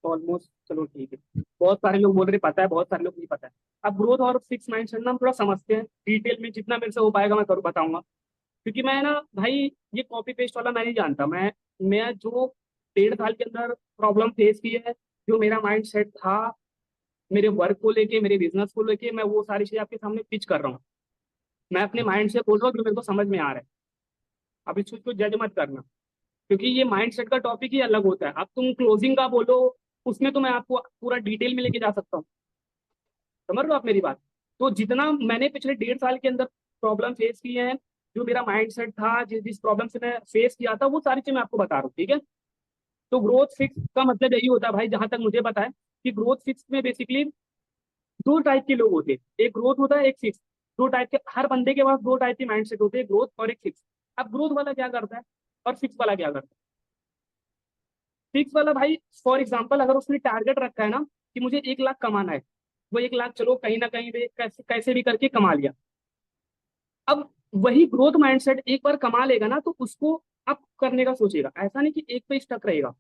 ऑलमोस्ट, चलो ठीक है। बहुत सारे लोग बोल रहे पता है, बहुत सारे लोग नहीं पता है। अब ग्रोथ और फिक्स माइंडसेट ना हम थोड़ा समझते हैं डिटेल में, जितना मेरे से हो पाएगा मैं करूँ बताऊंगा। क्योंकि मैं ना भाई ये कॉपी पेस्ट वाला मैं नहीं जानता, मैं जो 1.5 साल के अंदर प्रॉब्लम फेस की है, जो मेरा माइंड सेट था मेरे वर्क को लेके, मेरे बिजनेस को लेके, मैं वो सारी चीजें आपके सामने पिच कर रहा हूँ। मैं अपने माइंड से बोल रहा हूँ जो मेरे को समझ में आ रहा है। अब इस चीज को जज मत करना, क्योंकि ये माइंड सेट का टॉपिक ही अलग होता है। अब तुम क्लोजिंग का बोलो, उसमें तो मैं आपको पूरा डिटेल में लेके जा सकता हूँ, समझ रहे हो आप मेरी बात। तो जितना मैंने पिछले 1.5 साल के अंदर प्रॉब्लम फेस की है, जो मेरा माइंड सेट था, जिस जिस प्रॉब्लम से मैं फेस किया था, वो सारी चीजें मैं आपको बता रहा हूँ, ठीक है। तो ग्रोथ फिक्स का मतलब यही होता है भाई, जहां तक मुझे पता है कि ग्रोथ फिक्स में बेसिकली दो टाइप के लोग होते हैं, एक ग्रोथ होता है, एक फिक्स। दो टाइप के, हर बंदे के पास दो टाइप के माइंड सेट होते हैं, ग्रोथ और एक फिक्स। अब ग्रोथ वाला क्या करता है और फिक्स वाला क्या करता है? फिक्स वाला भाई, फॉर एग्जाम्पल अगर उसने टारगेट रखा है ना कि मुझे 1 लाख कमाना है, वो 1 लाख चलो कहीं ना कहीं पे कैसे कैसे भी करके कमा लिया। अब वही ग्रोथ माइंडसेट एक बार कमा लेगा ना, तो उसको अप करने का सोचेगा, ऐसा नहीं कि एक पे स्टक रहेगा।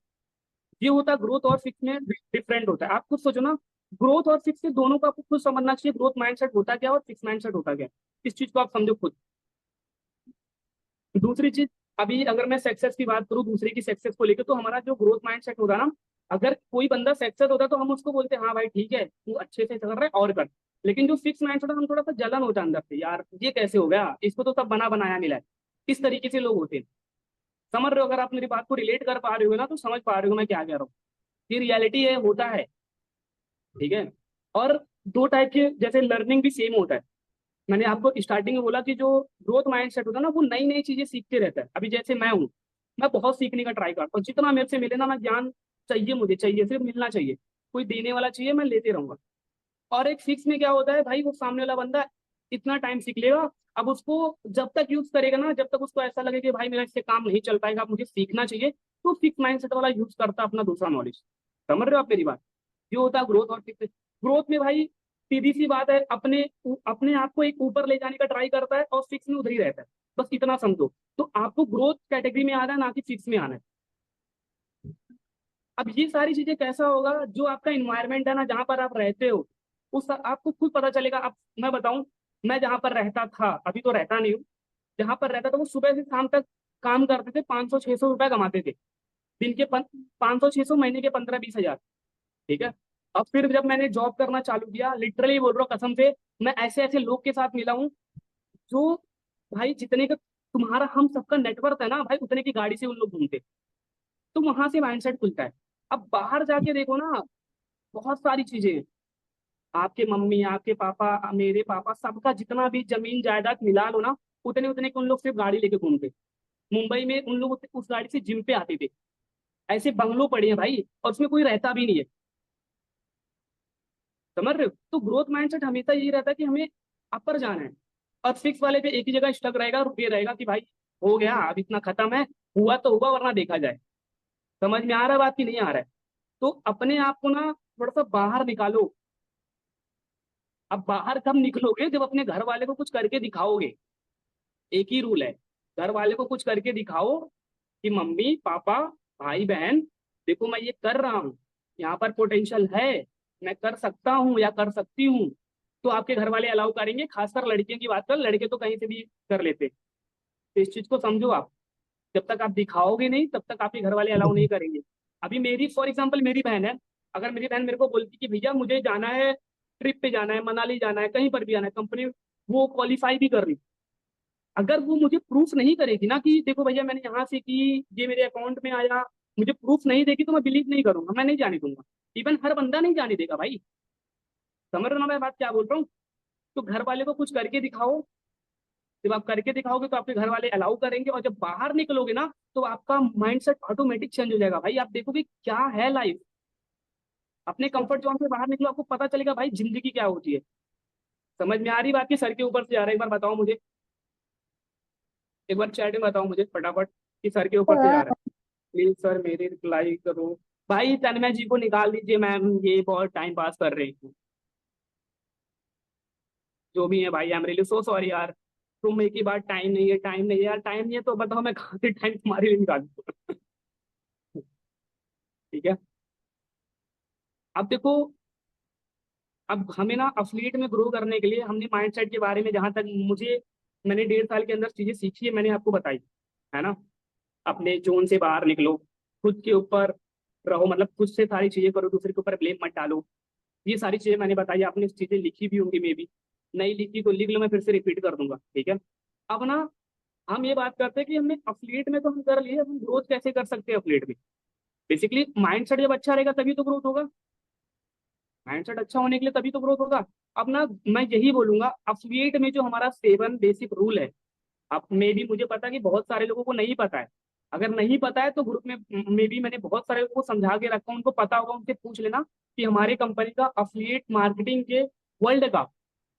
ये होता है ग्रोथ और फिक्स में डिफरेंट होता है। आप खुद सोचो ना, ग्रोथ और फिक्स के दोनों को आपको खुद समझना चाहिए, ग्रोथ माइंडसेट होता क्या है और फिक्स माइंडसेट होता क्या है। इस चीज को आप समझो खुद। दूसरी चीज, अभी अगर मैं सक्सेस की बात करूं, दूसरे की सक्सेस को लेकर, तो हमारा जो ग्रोथ माइंडसेट होगा ना, अगर कोई बंदा सक्सेस होता है तो हम उसको बोलते हैं हाँ भाई ठीक है तू अच्छे से कर रहा है और कर। लेकिन जो फिक्स माइंडसेट है, हम थोड़ा सा जलन होता है अंदर से, यार ये कैसे हो गया, इसको तो सब बना बनाया मिला है। इस तरीके से लोग होते हैं, समझ रहे हो? अगर आप मेरी बात को रिलेट कर पा रहे हो ना, तो समझ पा रहे हो मैं क्या कह रहा हूँ। ये रियलिटी है, होता है, ठीक है। और दो टाइप के, जैसे लर्निंग भी सेम होता है। मैंने आपको स्टार्टिंग में बोला कि जो ग्रोथ माइंडसेट होता है ना, वो नई नई चीजें सीखते रहता है। अभी जैसे मैं हूँ, मैं बहुत सीखने का ट्राई करता हूँ, जितना मेरे से मिले ना, मैं ज्ञान चाहिए, मुझे चाहिए, सिर्फ मिलना चाहिए, कोई देने वाला चाहिए, मैं लेते रहूंगा। और एक फिक्स में क्या होता है भाई, वो सामने वाला बंदा इतना टाइम सीख लेगा। अब उसको जब तक यूज करेगा ना, जब तक उसको ऐसा लगे कि भाई मेरा इससे काम नहीं चल पाएगा, अब मुझे सीखना चाहिए, तो फिक्स माइंडसेट वाला यूज करता अपना दूसरा नॉलेज। समझ रहे हो आप मेरी बात? जो होता है ग्रोथ और फिक्स। ग्रोथ में भाई सीधी सी बात है, अपने अपने आप को एक ऊपर ले जाने का ट्राई करता है, और फिक्स में उधर ही रहता है। बस इतना समझो। तो आपको ग्रोथ कैटेगरी में आना है, ना कि फिक्स में आना है। अब ये सारी चीजें कैसा होगा, जो आपका इन्वायरमेंट है ना, जहां पर आप रहते हो, उस आपको खुद पता चलेगा। अब मैं बताऊं, मैं जहां पर रहता था, अभी तो रहता नहीं हूँ, जहां पर रहता था वो सुबह से शाम तक काम करते थे, 500-600 रुपए कमाते थे दिन के। 500-600, महीने के 15-20 हजार। ठीक है। अब फिर जब मैंने जॉब करना चालू किया, लिटरली बोल रहा हूँ कसम से, मैं ऐसे ऐसे लोग के साथ मिला हूँ जो, भाई जितने का तुम्हारा हम सबका नेटवर्क है ना भाई, उतने की गाड़ी से उन लोग घूमते। तो वहां से माइंडसेट खुलता है। अब बाहर जाके देखो ना, बहुत सारी चीजें हैं। आपके मम्मी, आपके पापा, मेरे पापा, सबका जितना भी जमीन जायदाद मिला लो ना, उतने उतने के उन लोग सिर्फ गाड़ी लेके घूमते। मुंबई में उन लोग उस गाड़ी से जिम पे आते थे। ऐसे बंगलो पड़े हैं भाई, और उसमें कोई रहता भी नहीं है। समझ रहे हो? तो ग्रोथ माइंडसेट हमेशा यही रहता है कि हमें अपर जाना है। और फिक्स वाले पे एक ही जगह स्टक रहेगा, रुके रहेगा कि भाई हो गया, अब इतना खत्म है, हुआ तो हुआ, वरना देखा जाए। समझ में आ रहा है बात की नहीं आ रहा है? तो अपने आप को ना थोड़ा सा बाहर निकालो। अब बाहर कब निकलोगे? जब अपने घर वाले को कुछ करके दिखाओगे। एक ही रूल है, घर वाले को कुछ करके दिखाओ कि मम्मी पापा, भाई बहन, देखो मैं ये कर रहा हूँ, यहाँ पर पोटेंशियल है, मैं कर सकता हूँ या कर सकती हूँ। तो आपके घर वाले अलाउ करेंगे। खासकर लड़कियों की बात कर, लड़के तो कहीं से भी कर लेते। तो इस चीज को समझो आप। जब तक आप दिखाओगे नहीं, तब तक आपके घर वाले अलाउ नहीं करेंगे। अभी मेरी फॉर एग्जाम्पल मेरी बहन है। अगर मेरी बहन मेरे को बोलती कि भैया मुझे जाना है, ट्रिप पे जाना है, मनाली जाना है, कहीं पर भी जाना है, कंपनी वो क्वालिफाई भी कर रही, अगर वो मुझे प्रूफ नहीं करेगी ना कि देखो भैया मैंने यहाँ से की, ये मेरे अकाउंट में आया, मुझे प्रूफ नहीं देगी, तो मैं बिलीव नहीं करूंगा, मैं नहीं जाने दूंगा। इवन हर बंदा नहीं जाने देगा भाई। समझ रहे हो ना मैं बात क्या बोल रहा हूँ? तो घर वाले को कुछ करके दिखाओ। जब आप करके दिखाओगे तो आपके घर वाले अलाउ करेंगे, और जब बाहर निकलोगे ना, तो आपका माइंडसेट ऑटोमेटिक चेंज हो जाएगा भाई। आप देखोगे क्या है लाइफ। अपने कंफर्ट जोन से बाहर निकलो, आपको पता चलेगा भाई जिंदगी क्या होती है। समझ में आ रही बात की? सर के ऊपर से आ रहा है? एक बार बताओ मुझे, एक बार चैट में बताओ मुझे फटाफट कि सर के ऊपर से आ रहा है। प्लीज सर मेरी रिप्लाई करो। भाई तन्मय जी को निकाल दीजिए मैम, ये बहुत टाइम पास कर रही हूँ। जो भी है भाई, I am really so sorry यार। तुम एक ही बार टाइम नहीं है, टाइम नहीं है यार, टाइम नहीं है तो बताओ मैं कहाँ से टाइम तुम्हारे लिए निकालूं? ठीक है। अब देखो, अब हमें ना अफिलिएट में ग्रो करने के लिए हमने माइंडसेट के बारे में, जहां तक मुझे, मैंने 1.5 साल के अंदर चीजें सीखी है, मैंने आपको बताई है ना। अपने जोन से बाहर निकलो, खुद के ऊपर रहो, मतलब खुद से सारी चीजें करो, दूसरे के ऊपर ब्लेम मत डालो। ये सारी चीजें मैंने बताई, आपने चीजें लिखी भी होंगी, मे भी नहीं लिखी तो लिख लो, मैं फिर से रिपीट कर दूंगा। ठीक है। अब ना हम ये बात करते हैं कि हमने अफिलिएट में तो हम कर लिए, हम ग्रोथ कैसे कर सकते हैं अफिलिएट में? बेसिकली माइंडसेट जब अच्छा रहेगा तभी तो ग्रोथ होगा। माइंडसेट अच्छा होने के लिए तभी तो ग्रोथ होगा। अब ना मैं यही बोलूंगा, अफिलिएट में जो हमारा 7 बेसिक रूल है, अब मे भी मुझे पता है कि बहुत सारे लोगों को नहीं पता है। अगर नहीं पता है तो ग्रुप में मे भी मैंने बहुत सारे लोगों को समझा के रखा हूं, उनको पता होगा, उनसे पूछ लेना कि हमारे कंपनी का अफिलिएट मार्केटिंग के वर्ल्ड का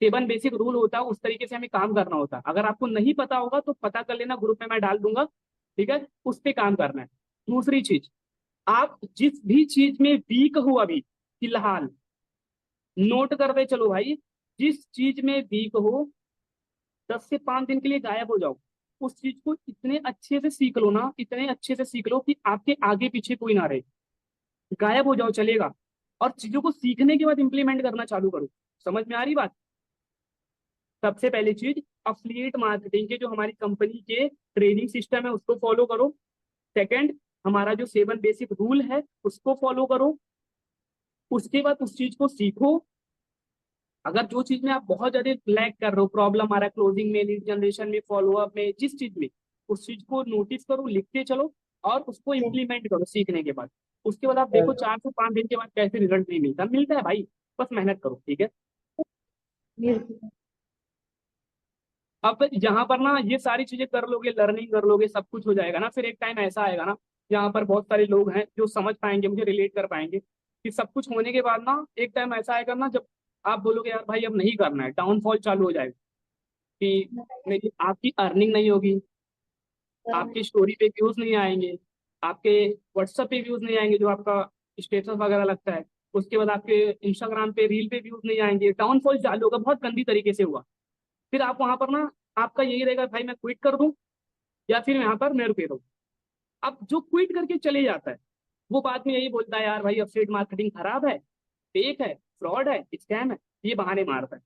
7 बेसिक रूल होता है, उस तरीके से हमें काम करना होता है। अगर आपको नहीं पता होगा तो पता कर लेना, ग्रुप में मैं डाल दूंगा। ठीक है, उस पर काम करना है। दूसरी चीज, आप जिस भी चीज में वीक हो अभी फिलहाल, नोट करते चलो भाई। जिस चीज में वीक हो, 10 से 5 दिन के लिए गायब हो जाओ। उस चीज को इतने अच्छे से सीख लो ना, इतने अच्छे से सीख लो कि आपके आगे पीछे कोई ना रहे। गायब हो जाओ चलेगा, और चीजों को सीखने के बाद इंप्लीमेंट करना चालू करो। समझ में आ रही बात? सबसे पहली चीज, अफिलिएट मार्केटिंग के जो हमारी कंपनी के ट्रेनिंग सिस्टम है उसको फॉलो करो। सेकंड, हमारा जो 7 बेसिक रूल है उसको फॉलो करो। उसके बाद उस चीज को सीखो। अगर जो चीज में आप बहुत ज्यादा लैग कर रहे हो, प्रॉब्लम आ रहा है क्लोजिंग में, लीड जनरेशन में, फॉलोअप में, जिस चीज में, उस चीज को नोटिस करो, लिखते चलो, और उसको इम्प्लीमेंट करो सीखने के बाद। उसके बाद आप देखो 4 से 5 दिन के बाद कैसे रिजल्ट नहीं मिलता, मिलता है भाई, बस मेहनत करो। ठीक है। अब यहाँ पर ना ये सारी चीजें कर लोगे, लर्निंग कर लोगे, सब कुछ हो जाएगा ना, फिर एक टाइम ऐसा आएगा ना, यहाँ पर बहुत सारे लोग हैं जो समझ पाएंगे, मुझे रिलेट कर पाएंगे कि सब कुछ होने के बाद ना एक टाइम ऐसा आएगा ना, जब आप बोलोगे यार भाई अब नहीं करना है, डाउनफॉल चालू हो जाएगा। कि मेरी आपकी अर्निंग नहीं होगी, आपकी स्टोरी पे व्यूज नहीं आएंगे, आपके व्हाट्सएप पे व्यूज नहीं आएंगे जो आपका स्टेटस वगैरह लगता है, उसके बाद आपके इंस्टाग्राम पे रील पे व्यूज नहीं आएंगे, डाउनफॉल चालू होगा, बहुत गंदी तरीके से हुआ। फिर आप वहां पर ना, आपका यही रहेगा भाई मैं क्विट कर दूं या फिर यहाँ पर मैं रुके रहूं। अब जो क्विट करके चले जाता है वो बाद में यही बोलता है यार भाई अफिलिएट मार्केटिंग खराब है, फेक है, फ्रॉड है, स्कैम है, ये बहाने मारता है।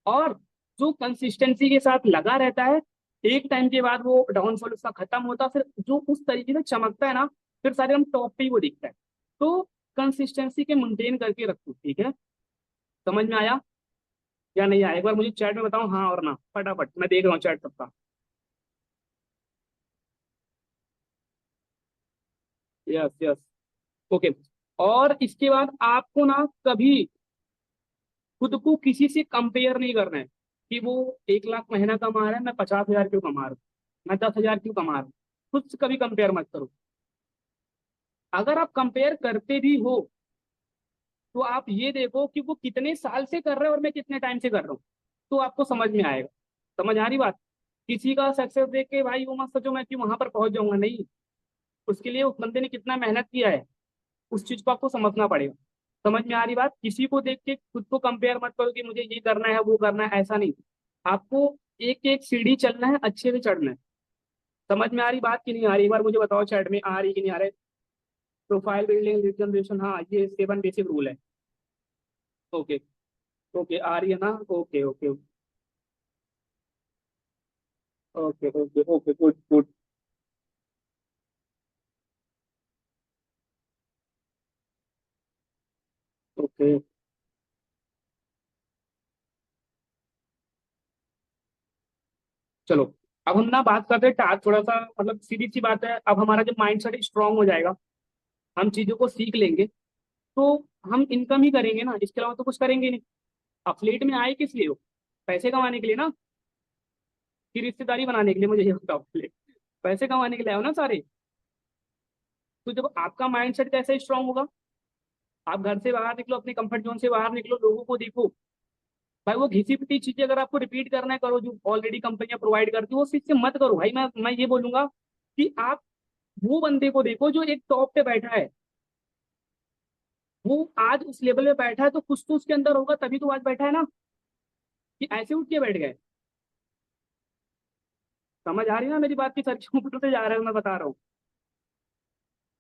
और जो कंसिस्टेंसी के साथ लगा रहता है, एक टाइम के बाद वो डाउनफॉल उसका खत्म होता है, फिर जो उस तरीके से चमकता है ना, फिर सारे हम टॉप पे ही वो दिखता है। तो कंसिस्टेंसी के मेंटेन करके रखो, ठीक है। समझ में आया या नहीं आया? एक बार मुझे चैट में बताओ हाँ और ना, फटाफट, मैं देख रहा हूँ चैट सबका। Yes yes, okay. और इसके बाद आपको ना कभी खुद को किसी से कंपेयर नहीं करना है कि वो 1 लाख महीना कमा रहा है, मैं 50,000 क्यों कमा रहा हूँ, मैं 10,000 क्यों कमा रहा हूँ। खुद से कभी कंपेयर मत करो। अगर आप कंपेयर करते भी हो तो आप ये देखो कि वो कितने साल से कर रहे हैं और मैं कितने टाइम से कर रहा हूँ, तो आपको समझ में आएगा। समझ आ रही बात? किसी का सक्सेस देख के भाई वो मत सोचो मैं कि वहां पर पहुंच जाऊंगा, नहीं। उसके लिए उस बंदे ने कितना मेहनत किया है, उस चीज को आपको समझना पड़ेगा। समझ में आ रही बात? किसी को देख के खुद को कंपेयर मत करो कि मुझे ये करना है वो करना है, ऐसा नहीं। आपको एक एक सीढ़ी चलना है, अच्छे से चढ़ना है। समझ में आ रही बात कि नहीं आ रही? एक बार मुझे बताओ चैट में आ रही कि नहीं आ रही। प्रोफाइल बिल्डिंग, लीड जनरेशन, हाँ ये 7 बेसिक रूल है। ओके ओके, आ रही है ना? Okay okay okay okay okay, good good. Okay चलो, अब हम ना बात करते हैं टास्क, थोड़ा सा मतलब सीधी सी बात है, अब हमारा जब माइंड सेट स्ट्रांग हो जाएगा, हम चीजों को सीख लेंगे, तो हम इनकम ही करेंगे ना, इसके अलावा तो कुछ करेंगे नहीं। अफलेट में आए किस लिए हो? पैसे कमाने के लिए ना, कि रिश्तेदारी बनाने के लिए? मुझे ये बताओ पहले। पैसे कमाने के लिए आए हो ना सारे। तो जब आपका माइंड सेट कैसे स्ट्रांग होगा, आप घर से बाहर निकलो, अपने कंफर्ट जोन से बाहर निकलो, लोगों को देखो। भाई वो घिसी पिटी चीजें अगर आपको रिपीट करना है, करो जो ऑलरेडी कंपनियां प्रोवाइड करती है, वो चीज से मत करो भाई। मैं ये बोलूंगा कि आप वो बंदे को देखो जो एक टॉप पे बैठा है, वो आज उस लेवल पे बैठा है, तो कुछ तो उसके अंदर होगा, तभी तो आज बैठा है ना, कि ऐसे उठ के बैठ गए। समझ आ रही है ना मेरी बात की? सर क्यों ऊपर से जा रहे हो, मैं बता रहा हूँ,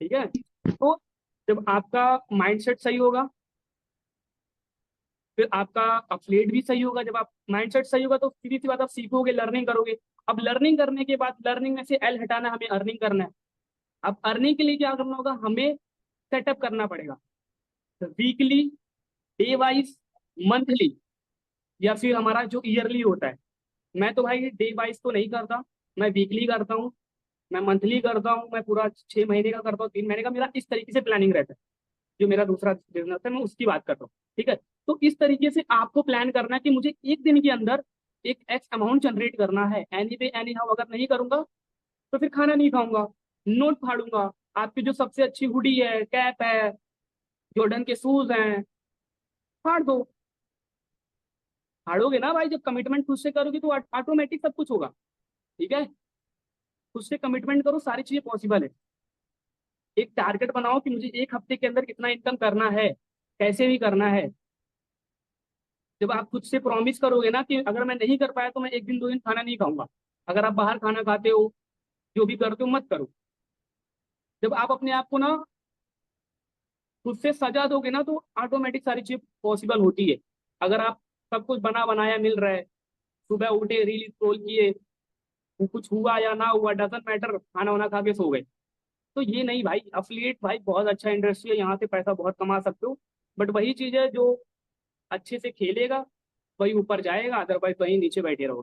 ठीक है। तो जब आपका माइंडसेट सही होगा, फिर आपका अपलेट भी सही होगा। जब आप माइंडसेट सही होगा तो सीधी सी बात, आप सीखोगे, लर्निंग करोगे। अब लर्निंग करने के बाद, लर्निंग में से एल हटाना है, हमें अर्निंग करना है। अब अर्निंग के लिए क्या करना होगा, हमें सेटअप करना पड़ेगा, वीकली, डे वाइज, मंथली, या फिर हमारा जो ईयरली होता है। मैं तो भाई डे वाइज तो नहीं करता, मैं वीकली करता हूँ, मैं मंथली करता हूँ, मैं पूरा 6 महीने का करता हूँ, 3 महीने का, मेरा इस तरीके से प्लानिंग रहता है। जो मेरा दूसरा बिजनेस है मैं उसकी बात कर रहा हूँ, ठीक है। तो इस तरीके से आपको प्लान करना है कि मुझे एक दिन के अंदर एक एक्स अमाउंट जनरेट करना है, एनी वे एनी हाउ। अगर नहीं करूंगा तो फिर खाना नहीं खाऊंगा, नोट फाड़ूंगा। आपकी जो सबसे अच्छी हुडी है, कैप है, जॉर्डन के शूज हैं, फाड़ दो। फाड़ोगे ना भाई, जब कमिटमेंट खुद से करोगे तो ऑटोमेटिक सब कुछ होगा, ठीक है। खुद से कमिटमेंट करो, सारी चीजें पॉसिबल है। एक टारगेट बनाओ कि मुझे 1 हफ्ते के अंदर कितना इनकम करना है, कैसे भी करना है। जब आप खुद से प्रॉमिस करोगे ना कि अगर मैं नहीं कर पाया तो मैं 1 दिन 2 दिन खाना नहीं खाऊंगा, अगर आप बाहर खाना खाते हो, जो भी करते हो, मत करो। जब आप अपने आप को ना खुद से सजा दोगे ना, तो ऑटोमेटिक सारी चीज पॉसिबल होती है। अगर आप सब कुछ बना बनाया मिल रहा है, सुबह उठे, रील स्क्रॉल किए, वो कुछ हुआ या ना हुआ, डजंट मैटर, खाना वाना खा के सो गए, तो ये नहीं भाई। अफिलिएट भाई बहुत अच्छा इंडस्ट्री है, यहाँ से पैसा बहुत कमा सकते हो। बट वही चीज है, जो अच्छे से खेलेगा वही ऊपर जाएगा, अदरवाइज वही नीचे बैठे रहो,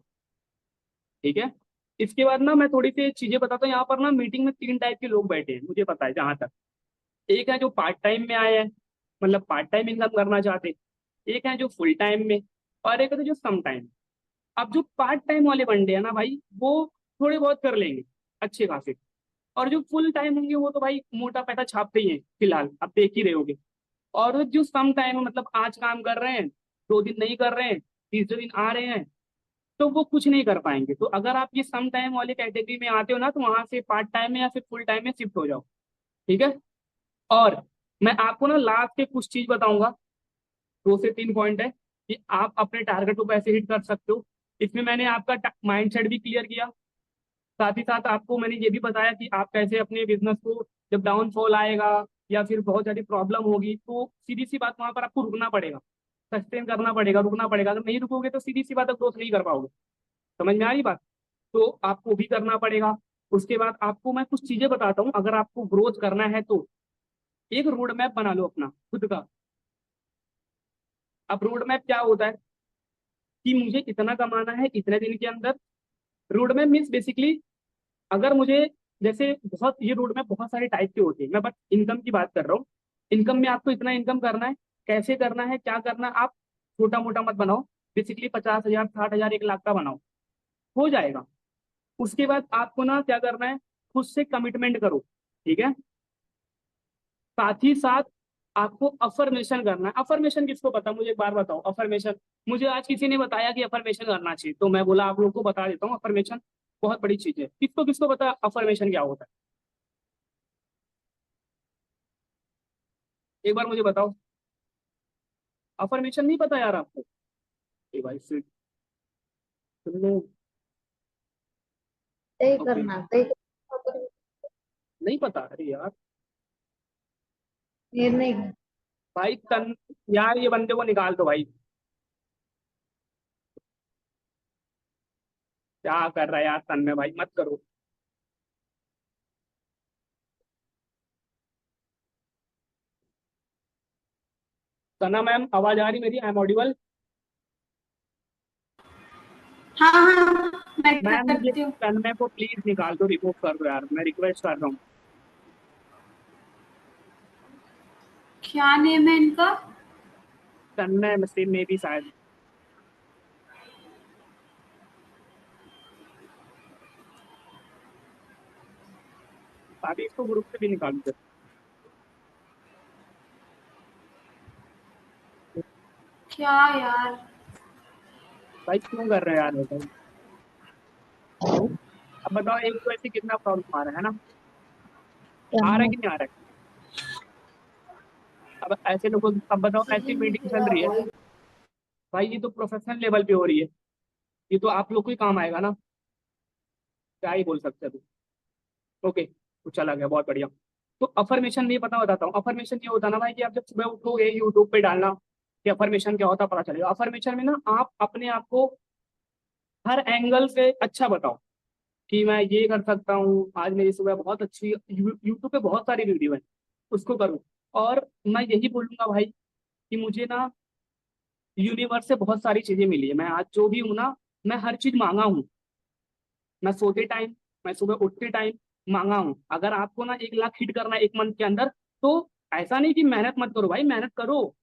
ठीक है। इसके बाद ना मैं थोड़ी सी चीजें बताता हूँ। यहाँ पर ना मीटिंग में 3 टाइप के लोग बैठे हैं, मुझे पता है जहां तक। एक है जो पार्ट टाइम में आए हैं, मतलब पार्ट टाइम इनकम करना चाहते हैं। एक है जो फुल टाइम में, और एक है जो सम टाइम। अब जो पार्ट टाइम वाले बंदे हैं ना भाई, वो थोड़े बहुत कर लेंगे अच्छे खासे। और जो फुल टाइम होंगे वो तो भाई मोटा पैसा छापते ही हैं फिलहाल, अब देख ही रहे होगे। और जो सम टाइम है, मतलब आज काम कर रहे हैं, 2 दिन नहीं कर रहे हैं, तीसरे दिन आ रहे हैं, तो वो कुछ नहीं कर पाएंगे। तो अगर आप ये सम टाइम वाली कैटेगरी में आते हो ना, तो वहां से पार्ट टाइम में या फिर फुल टाइम में शिफ्ट हो जाओ, ठीक है। और मैं आपको ना लास्ट के कुछ चीज बताऊंगा, 2 से 3 पॉइंट है कि आप अपने टारगेट को कैसे हिट कर सकते हो। इसमें मैंने आपका माइंडसेट भी क्लियर किया, साथ ही साथ आपको मैंने ये भी बताया कि आप कैसे अपने बिजनेस को, जब डाउनफॉल आएगा या फिर बहुत ज़्यादा प्रॉब्लम होगी, तो सीधी सी बात वहां पर आपको रुकना पड़ेगा, सस्टेन करना पड़ेगा, रुकना पड़ेगा। अगर नहीं रुकोगे तो सीधी सी बात, ग्रोथ नहीं कर पाओगे। समझ में आ रही बात? तो आपको भी करना पड़ेगा। उसके बाद आपको मैं कुछ चीजें बताता हूँ, अगर आपको ग्रोथ करना है तो एक रोड मैप बना लो अपना खुद का। अब रोड मैप क्या होता है कि मुझे इतना कमाना है इतने दिन के अंदर। रोड मैप मीन्स बेसिकली, अगर मुझे, जैसे बहुत ये रोड मैप बहुत सारे टाइप के होते हैं, मैं बस इनकम की बात कर रहा हूँ। इनकम में आपको इतना इनकम करना है, कैसे करना है, क्या करना है, आप छोटा मोटा मत बनाओ। बेसिकली 50,000, 60,000, 1 लाख का बनाओ, हो जाएगा। उसके बाद आपको ना क्या करना है, खुद से कमिटमेंट करो, ठीक है। साथ ही साथ आपको अफर्मेशन करना है। अफर्मेशन किसको पता, मुझे एक बार बताओ अफर्मेशन। मुझे आज किसी ने बताया कि अफर्मेशन करना चाहिए, तो मैं बोला आप लोगों को बता देता हूँ। अफर्मेशन बहुत बड़ी चीज है। किसको किसको पता अफर्मेशन क्या होता है, एक बार मुझे बताओ। अफर्मेशन नहीं पता यार आपको? ए भाई फिर सुन लो। तय ओके, करना तय नहीं पता, अरे यार। निर्णय भाई तन, यार ये बंदे को निकाल दो भाई, क्या कर रहा है यार तन में, भाई मत करो। सना मैम आवाज आ रही मेरी? I am audible? हाँ हाँ, मैं मैम ये करती हूँ। तन्मय को प्लीज निकाल दो, रिमूव कर दो यार, मैं रिक्वेस्ट कर रहा हूँ। क्या नेम है इनका? तन्मय से में भी शायद, अभी इसको ग्रुप से भी निकाल दो। क्या यार? भाई क्यों कर रहे हो यार ऐसा? अब बताओ, एक तो ऐसे कितना प्रॉब्लम आ रहा है ना, आ रहा है कि नहीं आ रहा है? अब ऐसे लोगों, अब बताओ ऐसी मीटिंग चल रही है भाई, ये तो प्रोफेशनल लेवल पे हो रही है, ये तो आप लोग को ही काम आएगा ना, क्या ही बोल सकते हैं। ओके, तो चला गया, बहुत बढ़िया। तो अफर्मेशन नहीं पता, बताता हूँ। अफर्मेशन ये होता है ना भाई कि आप जब सुबह उठोगे यूट्यूब पे डालना कि अफर्मेशन क्या होता है, पता चलेगा। अफर्मेशन में ना आप अपने आप को हर एंगल से अच्छा बताओ कि मैं ये कर सकता हूँ, आज मेरी सुबह बहुत अच्छी, यूट्यूब पे बहुत सारी वीडियो है, उसको करूँ। और मैं यही बोलूंगा भाई कि मुझे ना यूनिवर्स से बहुत सारी चीजें मिली है, मैं आज जो भी हूँ ना, मैं हर चीज मांगा हूँ। मैं सोते टाइम, मैं सुबह उठते टाइम मांगा हूँ। अगर आपको ना 1 लाख हिट करना है 1 मंथ के अंदर, तो ऐसा नहीं कि मेहनत मत करो भाई, मेहनत करो,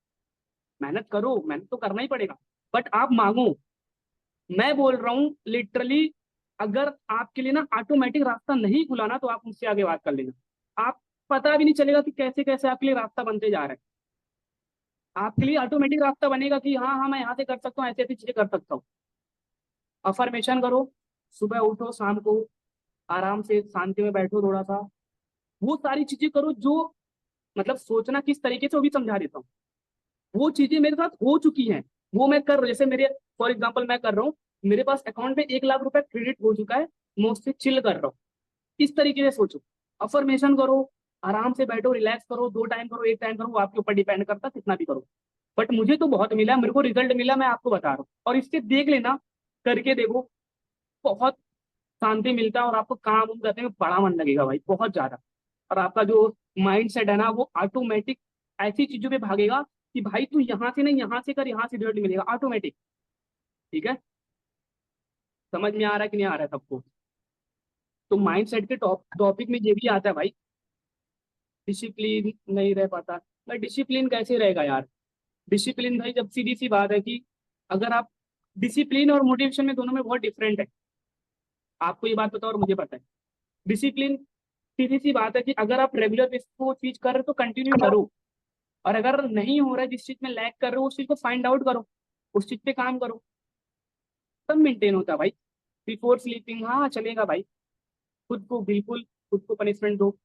मेहनत करो, मेहनत तो करना ही पड़ेगा, बट आप मांगो। मैं बोल रहा हूँ लिटरली, अगर आपके लिए ना ऑटोमेटिक रास्ता नहीं खुला ना, तो आप मुझसे आगे बात कर लेना। आप, पता भी नहीं चलेगा कि कैसे कैसे आपके लिए रास्ता बनते जा रहा है। आपके लिए ऑटोमेटिक रास्ता बनेगा कि हाँ हाँ मैं यहाँ से कर सकता हूँ, ऐसी ऐसी चीजें कर सकता हूँ। अफर्मेशन करो, सुबह उठो, शाम को आराम से शांति में बैठो थोड़ा सा, वो सारी चीजें करो जो, मतलब सोचना किस तरीके से वो भी समझा देता हूँ। वो चीजें मेरे साथ हो चुकी हैं, वो मैं कर रहा हूँ। जैसे मेरे, फॉर एग्जाम्पल मैं कर रहा हूँ, मेरे पास अकाउंट में 1 लाख रुपए क्रेडिट हो चुका है, मैं उससे चिल कर रहा हूँ। इस तरीके से सोचो, अफर्मेशन करो, आराम से बैठो, रिलैक्स करो, 2 टाइम करो, 1 टाइम करो, वो आपके ऊपर डिपेंड करता है कितना भी करो। बट मुझे तो बहुत मिला, मेरे को रिजल्ट मिला, मैं आपको बता रहा हूँ। और इससे देख लेना, करके देखो, बहुत शांति मिलता है और आपको काम उम करने में बड़ा मन लगेगा भाई, बहुत ज्यादा। और आपका जो माइंड सेट है ना, वो ऑटोमेटिक ऐसी चीजों पे भागेगा कि भाई तू यहाँ से नहीं, यहाँ से कर, यहाँ से रिजल्ट मिलेगा ऑटोमेटिक, ठीक है। समझ में आ रहा है कि नहीं आ रहा है सबको? तो माइंड सेट के टॉपिक में ये भी आता है भाई, डिसिप्लिन नहीं रह पाता। भाई डिसिप्लिन कैसे रहेगा यार? डिसिप्लिन भाई, जब सीधी सी बात है कि अगर आप, डिसिप्लिन और मोटिवेशन में दोनों में बहुत डिफरेंट है, आपको ये बात पता और मुझे पता है। डिसिप्लिन, सीधी सी बात है कि अगर आप रेगुलर बेसिस पे वो चीज कर रहे हो तो कंटिन्यू करो, और अगर नहीं हो रहा है, जिस चीज में लैग कर रहे हो उस चीज को फाइंड आउट करो, उस चीज पे काम करो। सब मेंटेन होता है भाई। बिफोर स्लीपिंग हाँ चलेगा भाई। खुद को बिल्कुल, खुद को पनिशमेंट दो,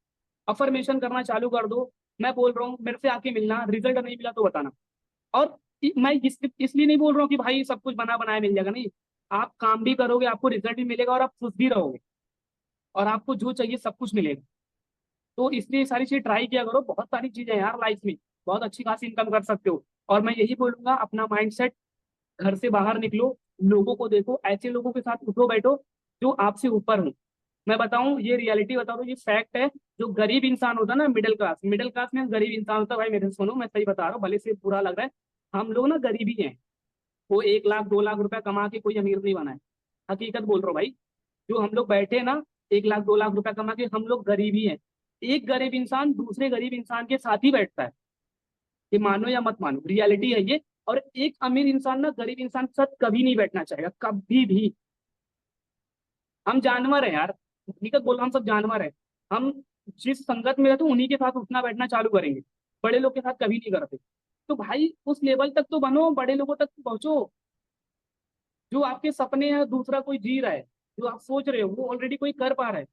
अफर्मेशन करना चालू कर दो। मैं बोल रहा हूँ मेरे से आके मिलना, रिजल्ट नहीं मिला तो बताना। और मैं इसलिए नहीं बोल रहा हूँ कि भाई सब कुछ बना बनाया मिल जाएगा, नहीं। आप काम भी करोगे, आपको रिजल्ट भी मिलेगा और आप खुश भी रहोगे और आपको जो चाहिए सब कुछ मिलेगा। तो इसलिए ये सारी चीजें ट्राई किया करो। बहुत सारी चीजें हैं यार लाइफ में, बहुत अच्छी खासी इनकम कर सकते हो। और मैं यही बोलूंगा, अपना माइंडसेट, घर से बाहर निकलो, लोगों को देखो, ऐसे लोगों के साथ उठो बैठो जो आपसे ऊपर हो। मैं बताऊं, ये रियलिटी बता रहा हूँ, ये फैक्ट है। जो गरीब इंसान होता है ना, मिडिल क्लास में गरीब इंसान होता है भाई, मेरे से सुनो, मैं सही बता रहा हूँ, भले से बुरा लग रहा है। हम लोग ना गरीबी हैं। वो 1 लाख 2 लाख रुपया कमा के कोई अमीर नहीं बना है। हकीकत बोल रहा हूँ भाई। जो हम लोग बैठे हैं ना, 1 लाख 2 लाख रुपया कमा के, हम लोग गरीबी हैं। एक गरीब इंसान दूसरे गरीब इंसान के साथ ही बैठता है। ये मानो या मत मानो, रियलिटी है ये। और एक अमीर इंसान ना गरीब इंसान के साथ कभी नहीं बैठना चाहेगा, कभी भी। हम जानवर हैं यार, हकीकत बोल रहा हूं, हम सब जानवर हैं। हम जिस संगत में रहते हैं उन्हीं के साथ उठना बैठना चालू करेंगे, बड़े लोग के साथ कभी नहीं करते। तो भाई उस लेवल तक तो बनो, बड़े लोगों तक तो पहुंचो। जो आपके सपने हैं दूसरा कोई जी रहा है, जो आप सोच रहे हो वो ऑलरेडी कोई कर पा रहा है।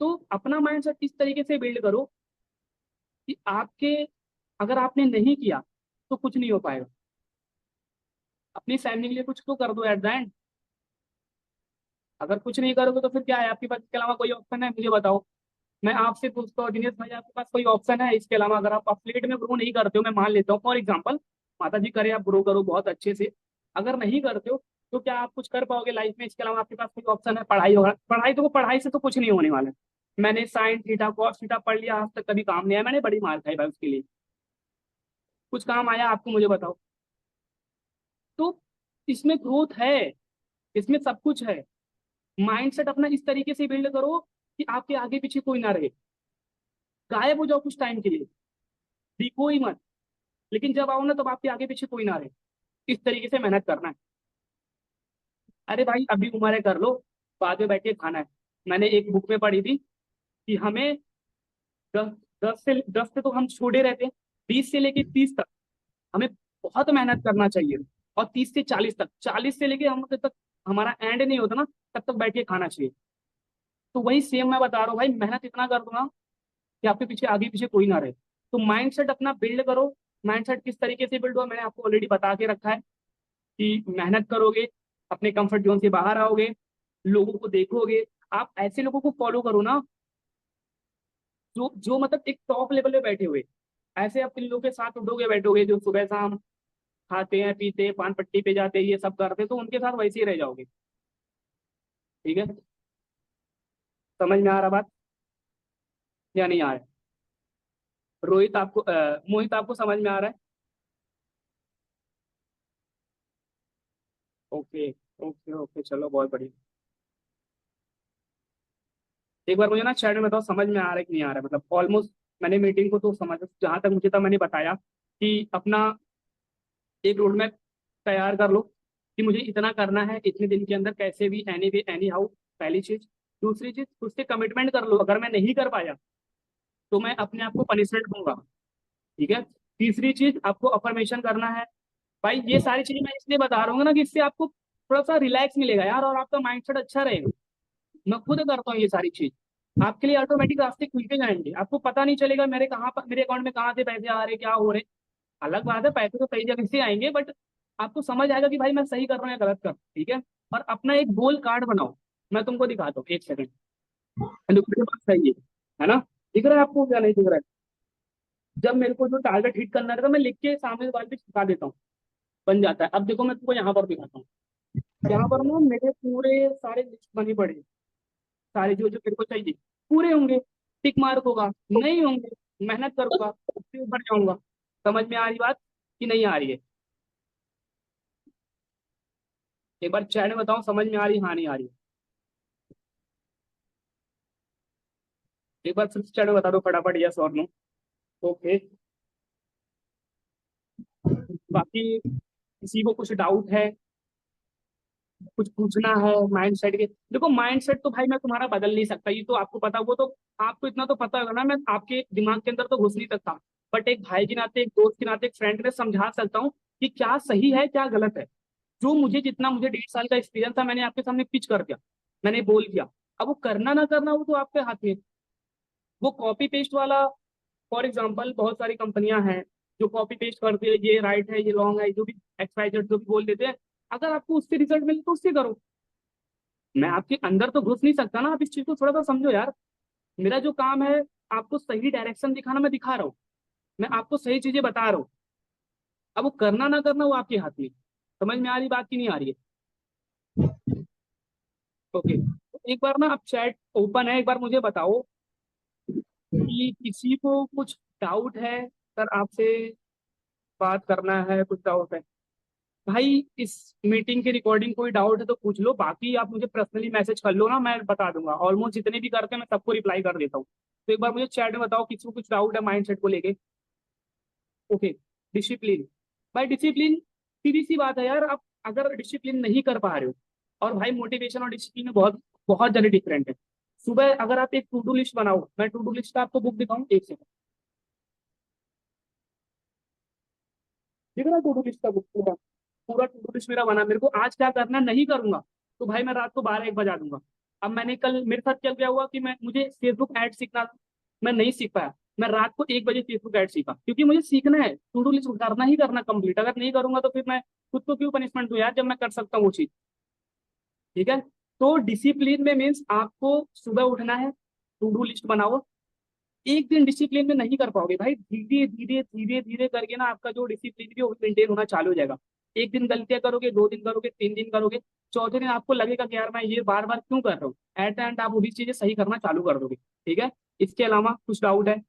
तो अपना माइंडसेट इस तरीके से बिल्ड करो कि आपके, अगर आपने नहीं किया तो कुछ नहीं हो पाएगा। अपनी फैमिली के लिए कुछ तो कर दो एट द एंड। अगर कुछ नहीं करोगे तो फिर क्या है आपके पास, इसके अलावा कोई ऑप्शन है? मुझे बताओ। मैं आपसे पूछता हूँ दिनेश भाई, आपके पास कोई ऑप्शन है इसके अलावा? अगर आप एफिलिएट में ग्रो नहीं करते हो, मैं मान लेता हूँ फॉर एग्जांपल, माता जी करे आप ग्रो करो बहुत अच्छे से, अगर नहीं करते हो तो क्या आप कुछ कर पाओगे लाइफ में? इसके अलावा आपके पास कोई ऑप्शन है? पढ़ाई होगा, पढ़ाई तो पढ़ाई से तो कुछ नहीं होने वाला है। मैंने साइन थीटा कॉस थीटा पढ़ लिया, आज तक कभी काम नहीं आया, मैंने बड़ी मार खाई भाई उसके लिए। कुछ काम आया आपको? मुझे बताओ। तो इसमें ग्रोथ है, इसमें सब कुछ है। माइंडसेट अपना इस तरीके से बिल्ड करो कि आपके आगे पीछे कोई ना रहे। गायब हो जाओ कुछ टाइम के लिए, दिखो ही मत, लेकिन जब आओ ना तब आपके आगे पीछे कोई ना रहे। इस तरीके से मेहनत करना है। अरे भाई अभी उम्र है, कर लो, बाद में बैठ के खाना है। मैंने एक बुक में पढ़ी थी कि हमें 10 से तो हम छोड़े रहते हैं, 20 से लेके 30 तक हमें बहुत मेहनत करना चाहिए। और 30 से 40 तक, 40 से लेके हम तक हमारा एंड नहीं होता ना, तब तक बैठ के खाना चाहिए। तो वही सेम मैं बता रहा हूँ भाई, मेहनत इतना कर दो ना कि आपके पीछे आगे पीछे कोई ना रहे। तो माइंडसेट अपना बिल्ड करो। माइंडसेट किस तरीके से बिल्ड हुआ मैंने आपको ऑलरेडी बता के रखा है कि मेहनत करोगे, अपने कंफर्ट जोन से बाहर आओगे, लोगों को देखोगे। आप ऐसे लोगों को फॉलो करो ना जो जो मतलब एक टॉप लेवल पे बैठे हुए। ऐसे आप इन लोगों के साथ उठोगे बैठोगे जो सुबह शाम खाते हैं पीते हैं, पान पट्टी पे जाते हैं, ये सब करते हैं, तो उनके साथ वैसे ही रह जाओगे। ठीक है, समझ में आ रहा बात या नहीं आ रहा है? रोहित आपको मोहित आपको समझ में आ रहा है? ओके ओके ओके, चलो बहुत बढ़िया। एक बार मुझे ना चैट में बताओ समझ में आ रहा है कि नहीं आ रहा है। मतलब ऑलमोस्ट मैंने मीटिंग को तो समझ, जहां तक मुझे था मैंने बताया कि अपना एक रोड मैप तैयार कर लो कि मुझे इतना करना है इतने दिन के अंदर, कैसे भी, एनी वे एनी हाउ। पहली चीज। दूसरी चीज, उससे कमिटमेंट कर लो, अगर मैं नहीं कर पाया तो मैं अपने आप को पनिशमेंट दूंगा। ठीक है। तीसरी चीज, आपको अफर्मेशन करना है। भाई ये सारी चीजें मैं इसलिए बता रहा हूँ ना कि इससे आपको थोड़ा सा रिलैक्स मिलेगा यार, और आपका माइंडसेट अच्छा रहेगा। मैं खुद करता हूँ ये सारी चीज, आपके लिए ऑटोमेटिक रास्ते खुलते जाएंगे, आपको पता नहीं चलेगा मेरे कहाँ पर, मेरे अकाउंट में कहाँ से पैसे आ रहे क्या हो रहे। अलग बात है पैसे तो सही जगह से आएंगे, बट आपको समझ आएगा कि भाई मैं सही कर रहा हूँ या गलत कर रहा हूँ। ठीक है। और अपना एक गोल कार्ड बनाओ। मैं तुमको दिखाता हूँ, एक सेकंड। मेरे पास सही है ना? दिख रहा है आपको क्या नहीं दिख रहा है? जब मेरे को जो टारगेट हिट करना रहता है मैं लिख के सामने वाले पे चिपका देता हूँ, बन जाता है। अब देखो मैं तुमको यहाँ पर दिखाता हूँ। यहाँ पर ना मेरे पूरे सारे लिस्ट बनी पड़ी है, सारे जो जो मेरे को चाहिए पूरे होंगे, टिक मार्क होगा। नहीं होंगे, मेहनत करूंगा, उससे ऊपर जाऊंगा। समझ में आ रही बात कि नहीं आ रही है? एक बार चैट में बताओ समझ में आ रही, हाँ नहीं आ रही? एक बार फिर चैट में बता दो फटाफट, यस और नो। ओके। बाकी किसी को कुछ डाउट है, कुछ पूछना है माइंड सेट के? देखो माइंड सेट तो भाई मैं तुम्हारा बदल नहीं सकता, ये तो आपको पता, वो तो आपको इतना तो पता होगा ना, मैं आपके दिमाग के अंदर तो घुस नहीं सकता। बट एक भाई के नाते, एक दोस्त के नाते, एक फ्रेंड के नाते समझा सकता हूँ कि क्या सही है क्या गलत है। जो मुझे जितना मुझे 1.5 साल का एक्सपीरियंस था मैंने आपके सामने पिच कर दिया, मैंने बोल दिया। अब वो करना ना करना वो तो आपके हाथ में है। वो कॉपी पेस्ट वाला, फॉर एग्जाम्पल बहुत सारी कंपनियां हैं जो कॉपी पेस्ट करती है, ये राइट है ये लॉन्ग है, जो भी XYZ जो भी बोल देते हैं। अगर आपको उससे रिजल्ट मिले तो उससे करो। मैं आपके अंदर तो घुस नहीं सकता ना, आप इस चीज को थोड़ा सा समझो यार। मेरा जो काम है आपको सही डायरेक्शन दिखाना, मैं दिखा रहा हूँ, मैं आपको सही चीजें बता रहा हूँ। अब वो करना ना करना वो आपके हाथ में। समझ में आ रही बात की नहीं आ रही है? ओके, एक बार ना आप चैट ओपन है, एक बार मुझे बताओ कि किसी को कुछ डाउट है। सर आपसे बात करना है, कुछ डाउट है भाई? इस मीटिंग की रिकॉर्डिंग कोई डाउट है तो पूछ लो, बाकी आप मुझे पर्सनली मैसेज कर लो ना, मैं बता दूंगा। ऑलमोस्ट जितने भी करते हैं मैं सबको रिप्लाई कर देता हूँ। तो एक बार मुझे चैट में बताओ किसी को कुछ डाउट है माइंडसेट को लेके। Okay, discipline. भाई डिसिप्लिन सीधी सी बात है यार, आप अगर डिसिप्लिन नहीं कर पा रहे हो, और भाई मोटिवेशन और डिसिप्लिन में बहुत बहुत ज्यादा डिफरेंट है। सुबह अगर आप एक टू डू लिस्ट बनाओ, मैं टू डू लिस्ट का आपको बुक दिखाऊं, एक सेकंड। दिख रहा है टू डू लिस्ट का बुक? पूरा पूरा टू डू लिस्ट मेरा बना, मेरे को आज क्या करना है, नहीं करूंगा तो भाई मैं रात को 12-1 बजा दूंगा। अब मैंने कल मेरे साथ क्या हुआ कि मुझे फेसबुक ऐड सीखना था, मैं नहीं सीख पाया। मैं रात को 1 बजे फेसबुक ऐड सीखा, क्योंकि मुझे सीखना है, टू डू लिस्ट करना ही करना कंप्लीट। अगर नहीं करूंगा तो फिर मैं खुद को क्यों पनिशमेंट दूं यार, जब मैं कर सकता हूँ वो चीज। ठीक है, तो डिसिप्लिन में मीन्स आपको सुबह उठना है, टू डू लिस्ट बनाओ। एक दिन डिसिप्लिन में नहीं कर पाओगे भाई, धीरे धीरे धीरे धीरे करके ना आपका जो डिसिप्लिन भी वो मेंटेन होना चालू हो जाएगा। एक दिन गलतियां करोगे, 2 दिन करोगे, 3 दिन करोगे, चौथे दिन आपको लगेगा कि यार मैं ये बार बार क्यों कर रहा हूँ। एट द एंड आप वो भी चीजें सही करना चालू कर दोगे। ठीक है, इसके अलावा कुछ डाउट है?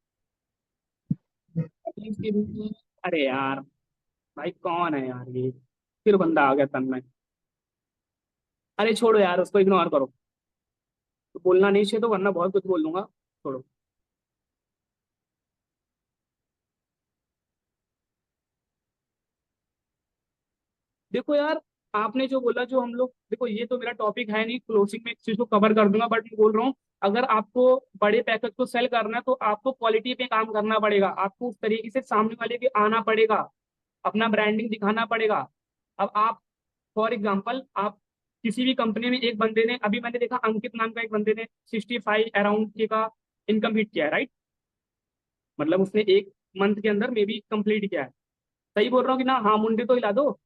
अरे यार भाई कौन है यार ये, फिर बंदा आ गया तन में। अरे छोड़ो यार, उसको इग्नोर करो। तो बोलना नहीं चाहिए तो, वरना बहुत कुछ बोल दूंगा। छोड़ो। देखो यार, आपने जो बोला, जो हम लोग, देखो ये तो मेरा टॉपिक है नहीं, क्लोजिंग में इस चीज को कवर कर दूंगा, बट मैं बोल रहा हूँ अगर आपको बड़े पैकेज को सेल करना है तो आपको क्वालिटी पे काम करना पड़ेगा, आपको उस तरीके से सामने वाले के आना पड़ेगा, अपना ब्रांडिंग दिखाना पड़ेगा। अब आप फॉर एग्जाम्पल, आप किसी भी कंपनी में, एक बंदे ने, अभी मैंने देखा अंकित नाम का एक बंदे ने 65 अराउंड के का इनकम हिट किया है, राइट? मतलब उसने एक मंथ के अंदर मे बी कंप्लीट किया है। सही बोल रहा हूँ कि ना? हाँ मुंडे तो हिला दो।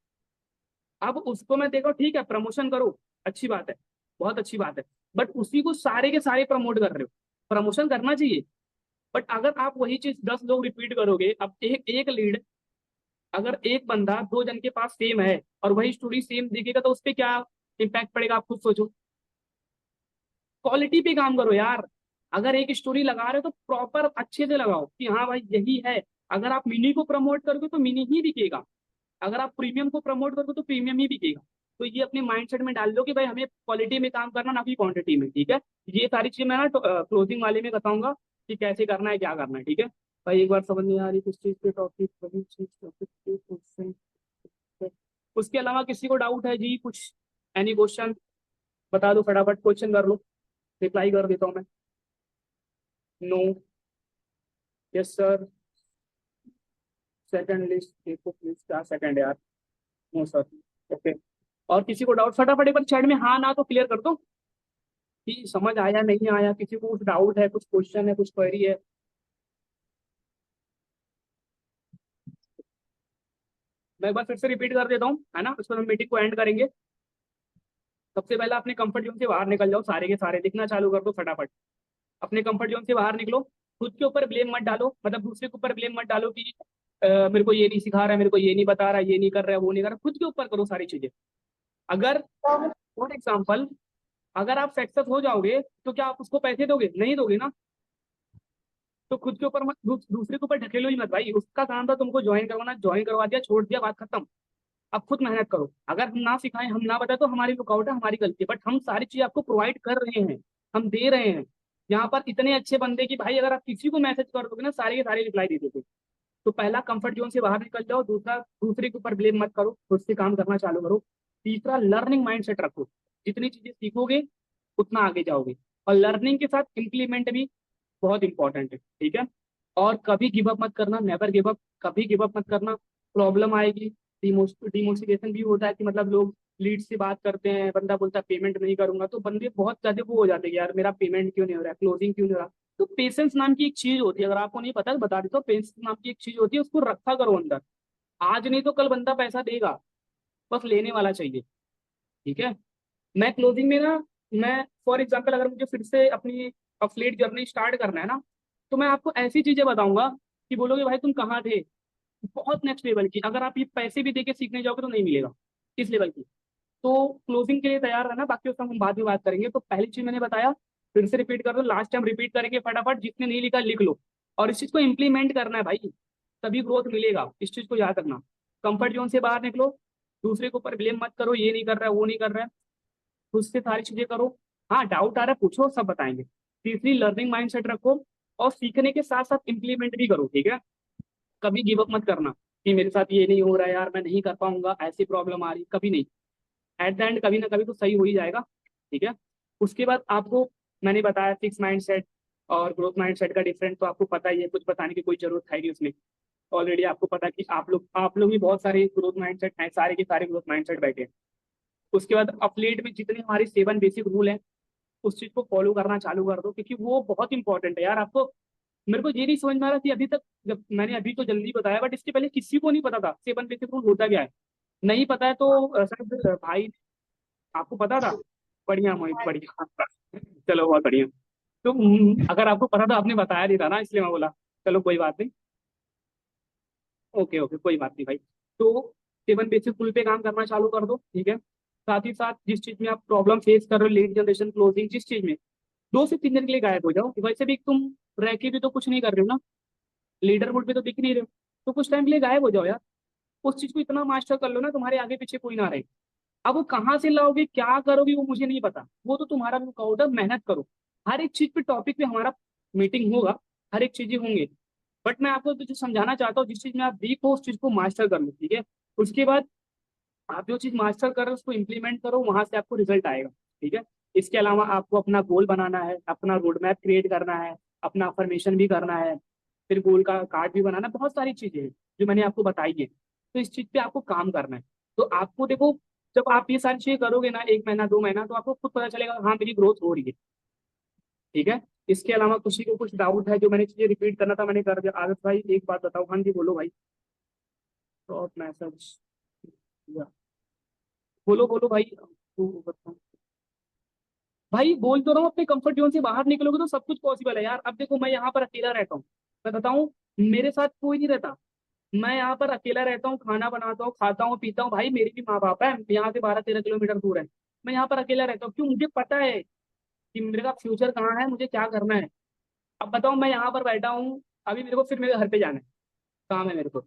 अब उसको मैं देखो, ठीक है प्रमोशन करो, अच्छी बात है, बहुत अच्छी बात है, बट उसी को सारे के सारे प्रमोट कर रहे हो। प्रमोशन करना चाहिए, बट अगर आप वही चीज 10 लोग रिपीट करोगे, अब एक एक लीड, अगर एक बंदा 2 जन के पास सेम है और वही स्टोरी सेम दिखेगा तो उस पर क्या इम्पैक्ट पड़ेगा, आप खुद सोचो। क्वालिटी पे काम करो यार। अगर एक स्टोरी लगा रहे हो तो प्रॉपर अच्छे से लगाओ कि हाँ भाई यही है। अगर आप मिनी को प्रमोट करोगे तो मिनी ही दिखेगा, अगर आप प्रीमियम को प्रमोट करोगे तो प्रीमियम ही बिकेगा। तो ये अपने माइंडसेट में डाल लो कि भाई हमें क्वालिटी में काम करना, ना कि क्वांटिटी में। ठीक है, ये सारी चीजें मैं ना क्लोजिंग वाले में बताऊंगा कि कैसे करना है, क्या करना है। ठीक है भाई, एक बार समझ नहीं आ रही किस चीज पे टॉपिक, वही चीज टॉपिक पे क्वेश्चन। उसके अलावा किसी को डाउट है जी कुछ? एनी क्वेश्चन बता दो, फटाफट क्वेश्चन कर लो, रिप्लाई कर देता हूँ मैं। No, yes sir, second list देखो प्लीज, क्या सेकंड यार? No sir. ओके, और किसी को डाउट फटाफट एक बार चैट में हाँ ना तो क्लियर कर दो कि समझ आया नहीं आया। किसी को कुछ डाउट है, कुछ क्वेश्चन है, कुछ क्वेरी है? मैं एक बार फिर से रिपीट कर देता हूँ, है ना, उसके बाद हम मीटिंग को एंड करेंगे। सबसे पहले अपने कंफर्ट जोन से बाहर निकल जाओ, सारे के सारे लिखना चालू कर दो फटाफट। अपने कंफर्ट जोन से बाहर निकलो, खुद के ऊपर ब्लेम मत डालो, मतलब दूसरे के ऊपर ब्लेम मत डालो कि मेरे को ये नहीं सिखा रहा है, मेरे को ये नहीं बता रहा, ये नहीं कर रहा है, वो नहीं कर रहा। खुद के ऊपर करो सारी चीजें। अगर फॉर एग्जाम्पल अगर आप सक्सेस हो जाओगे तो क्या आप उसको पैसे दोगे? नहीं दोगे ना। तो खुद के ऊपर मत, दूसरे के ऊपर ढकेलो ही मत भाई। उसका काम था तुमको ज्वाइन करवाना, ज्वाइन करवा दिया, छोड़ दिया, बात खत्म। अब खुद मेहनत करो। अगर हम ना सिखाएं, हम ना बताए तो हमारी लुकआउट है, हमारी गलती है, बट हम सारी चीजें आपको प्रोवाइड कर रहे हैं, हम दे रहे हैं। यहाँ पर इतने अच्छे बंदे कि भाई अगर आप किसी को मैसेज कर दोगे ना, सारे के सारे रिप्लाई दे देते। तो पहला कंफर्ट जोन से बाहर निकल जाओ, दूसरा दूसरे के ऊपर ब्लेम मत करो, खुद से काम करना चालू करो। तीसरा लर्निंग माइंडसेट रखो, जितनी चीजें सीखोगे उतना आगे जाओगे। और लर्निंग के साथ इम्प्लीमेंट भी बहुत इंपॉर्टेंट है। ठीक है, और कभी गिव अप मत करना, नेवर गिव अप, कभी गिव अप मत करना। प्रॉब्लम आएगी, डिमोटिवेशन भी होता है कि मतलब लोग लीड से बात करते हैं, बंदा बोलता है पेमेंट नहीं करूंगा, तो बंदे बहुत ज्यादा वो हो जाते हैं कि यार मेरा पेमेंट क्यों नहीं हो रहा है, क्लोजिंग क्यों नहीं हो रहा। तो पेशेंस नाम की एक चीज होती है, अगर आपको नहीं पता है तो बता देता हूँ, पेशेंस नाम की एक चीज होती है, उसको रखा करो अंदर। आज नहीं तो कल बंदा पैसा देगा, बस लेने वाला चाहिए। ठीक है। मैं क्लोजिंग में ना, मैं फॉर एग्जाम्पल अगर मुझे फिर से अपनी अफिलिएट जर्नी स्टार्ट करना है ना, तो मैं आपको ऐसी चीजें बताऊंगा कि बोलोगे भाई तुम कहाँ थे। बहुत नेक्स्ट लेवल की, अगर आप ये पैसे भी देके सीखने जाओगे तो नहीं मिलेगा इस लेवल की। तो क्लोजिंग के लिए तैयार रहना, बाकी उसका हम बाद में बात करेंगे। तो पहली चीज मैंने बताया, फिर से रिपीट कर दो, लास्ट टाइम रिपीट करेंगे फटाफट, जिसने नहीं लिखा लिख लो। और इस चीज को इंप्लीमेंट करना है भाई, तभी ग्रोथ मिलेगा, इस चीज को याद रखना। कंफर्ट जोन से बाहर निकलो, दूसरे के ऊपर ब्लेम मत करो, ये नहीं कर रहा है वो नहीं कर रहा है, खुद से सारी चीजें करो। हाँ डाउट आ रहा है पूछो, सब बताएंगे। तीसरी, लर्निंग माइंडसेट रखो, और सीखने के साथ साथ इंप्लीमेंट भी करो। ठीक है। कभी गिव अप मत करना कि मेरे साथ ये नहीं हो रहा है यार, मैं नहीं कर पाऊंगा, ऐसी प्रॉब्लम आ रही, कभी नहीं। एट द एंड कभी ना कभी तो सही हो ही जाएगा। ठीक है। उसके बाद आपको मैंने बताया फिक्स माइंडसेट और ग्रोथ माइंडसेट का डिफरेंस तो आपको पता ही है, कुछ बताने की कोई जरूरत है नहीं उसमें। ऑलरेडी आपको पता है कि आप लोग भी बहुत सारे ग्रोथ माइंडसेट हैं, सारे के सारे ग्रोथ माइंडसेट बैठे हैं। उसके बाद अफिलिएट में जितने हमारे 7 बेसिक रूल हैं, उस चीज को फॉलो करना चालू कर दो, क्योंकि वो बहुत इंपॉर्टेंट है यार। आपको, मेरे को ये नहीं समझ में आ रहा कि अभी तक, जब मैंने अभी तो जल्दी बताया, बट इसके पहले किसी को नहीं पता था 7 बेसिक रूल होता क्या है। नहीं पता है तो शायद भाई आपको पता था। बढ़िया मोहित, बढ़िया। चलो बहुत बढ़िया। तो अगर आपको पता था, आपने बताया नहीं था ना, इसलिए मैं बोला। चलो कोई बात नहीं। ओके ओके, कोई बात नहीं भाई। तो 7 बेसिक रूल पे काम करना चालू कर दो। ठीक है। साथ ही साथ जिस चीज में आप प्रॉब्लम फेस कर रहे हो, लीड जनरेशन, क्लोजिंग, जिस चीज में, 2 से 3 दिन के लिए गायब हो जाओ। वैसे भी तुम रह के भी तो कुछ नहीं कर रहे हो ना, लीडर बोर्ड पे तो दिख नहीं रहे हो, तो कुछ टाइम के लिए गायब हो जाओ यार। उस चीज को इतना मास्टर कर लो ना, तुम्हारे आगे पीछे कोई ना रहे। अब वो कहाँ से लाओगे, क्या करोगे, वो मुझे नहीं पता, वो तो तुम्हारा वर्कआउट है, मेहनत करो। हर एक चीज पे, टॉपिक पे हमारा मीटिंग होगा, हर एक चीजें होंगे। बट मैं आपको तो जो समझाना चाहता हूँ, जिस चीज में आप वीक हो उस चीज को मास्टर कर लो। ठीक है। उसके बाद आप जो चीज मास्टर कर रहे हो उसको इम्प्लीमेंट करो, वहां से आपको रिजल्ट आएगा। ठीक है। इसके अलावा आपको अपना गोल बनाना है, अपना रोड मैप क्रिएट करना है, अपना अफर्मेशन भी करना है, फिर गोल का कार्ड भी बनाना है, बहुत सारी चीजें हैं जो मैंने आपको बताई है। तो इस चीज पे आपको काम करना है। तो आपको देखो, जब आप ये सारी चीजें करोगे ना, 1 महीना 2 महीना, तो आपको खुद पता चलेगा हाँ मेरी ग्रोथ हो रही है। ठीक है। इसके अलावा किसी को कुछ डाउट है, जो मैंने चीजें रिपीट करना था मैंने कर दिया। आदत भाई एक बात बताओ। हाँ जी बोलो भाई। ड्रॉप मैसेज, बोलो बोलो भाई। बताओ भाई, बोल तो रहा हूँ, अपने कंफर्ट जोन से बाहर निकलोगे तो सब कुछ पॉसिबल है यार। अब देखो मैं यहाँ पर अकेला रहता हूँ, मैं बताऊँ, मेरे साथ कोई नहीं रहता। मैं यहाँ पर अकेला रहता हूँ, खाना बनाता हूँ, खाता हूँ, पीता हूँ। भाई मेरे भी माँ बाप है, यहाँ से 12-13 किलोमीटर दूर है। मैं यहाँ पर अकेला रहता हूँ, क्यों? मुझे पता है कि मेरे का फ्यूचर कहाँ है, मुझे क्या करना है। अब बताओ, मैं यहाँ पर बैठा हूँ, अभी मेरे को फिर मेरे घर पे जाना है, काम है मेरे को।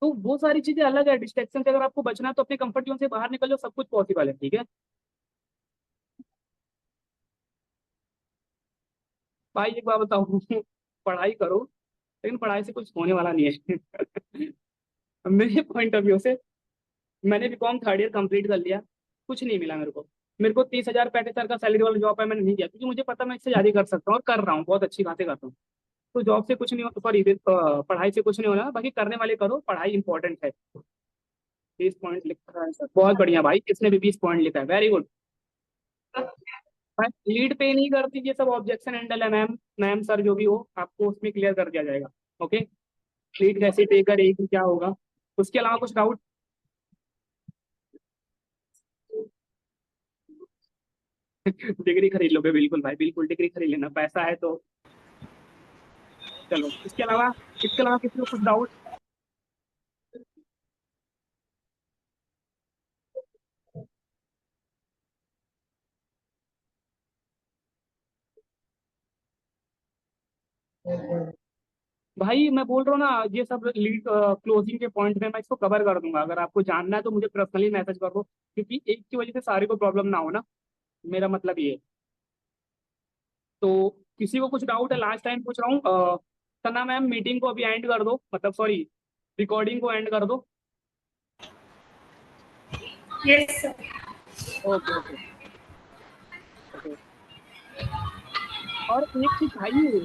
तो वो सारी चीजें अलग है, डिस्ट्रैक्शन से अगर आपको बचना है तो अपने कंफर्ट जोन से बाहर निकल जाओ, सब कुछ पॉसिबल है। ठीक है। भाई एक बात बताओ, पढ़ाई करो, लेकिन पढ़ाई से कुछ होने वाला नहीं है। मेरे पॉइंट ऑफ व्यू से, मैंने बीकॉम 3rd ईयर कंप्लीट कर लिया, कुछ नहीं मिला मेरे को। मेरे को 30,000 पैंतीस का सैलरी वाला जॉब है, मैंने नहीं किया, क्योंकि मुझे पता मैं इससे ज्यादा कर सकता हूँ और कर रहा हूँ, बहुत अच्छी बातें करता हूँ। तो जॉब से कुछ नहीं हो, सॉरी पढ़ाई से कुछ नहीं होना, बाकी करने वाले करो, पढ़ाई इंपॉर्टेंट है। 20 पॉइंट लिखा है सर, बहुत बढ़िया भाई, किसने भी 20 पॉइंट लिखा है, वेरी गुड। भाई लीड पे नहीं करती, ये सब ऑब्जेक्शन हैंडल है मैम, मैम सर जो भी हो, आपको उसमें क्लियर कर दिया जाएगा। ओके। लीड कैसे पे करेगी, क्या होगा। उसके अलावा कुछ डाउट? डिग्री खरीद लोगे, बिल्कुल भाई बिल्कुल, डिग्री खरीद लेना, पैसा है तो। चलो इसके अलावा किसी को कुछ डाउट? भाई मैं बोल रहा हूँ ना, ये सब लीड क्लोजिंग के पॉइंट में मैं इसको कवर कर दूंगा। अगर आपको जानना है तो मुझे पर्सनली मैसेज कर दो, क्योंकि एक की वजह से सारे को प्रॉब्लम ना हो ना, मेरा मतलब ये है। तो किसी को कुछ डाउट है? लास्ट टाइम पूछ रहा हूँ। सना मैम मीटिंग को अभी एंड कर दो, मतलब सॉरी, रिकॉर्डिंग को एंड कर दो। Yes sir. Okay okay okay. और एक चीज भाई,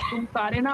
तुम सारे ना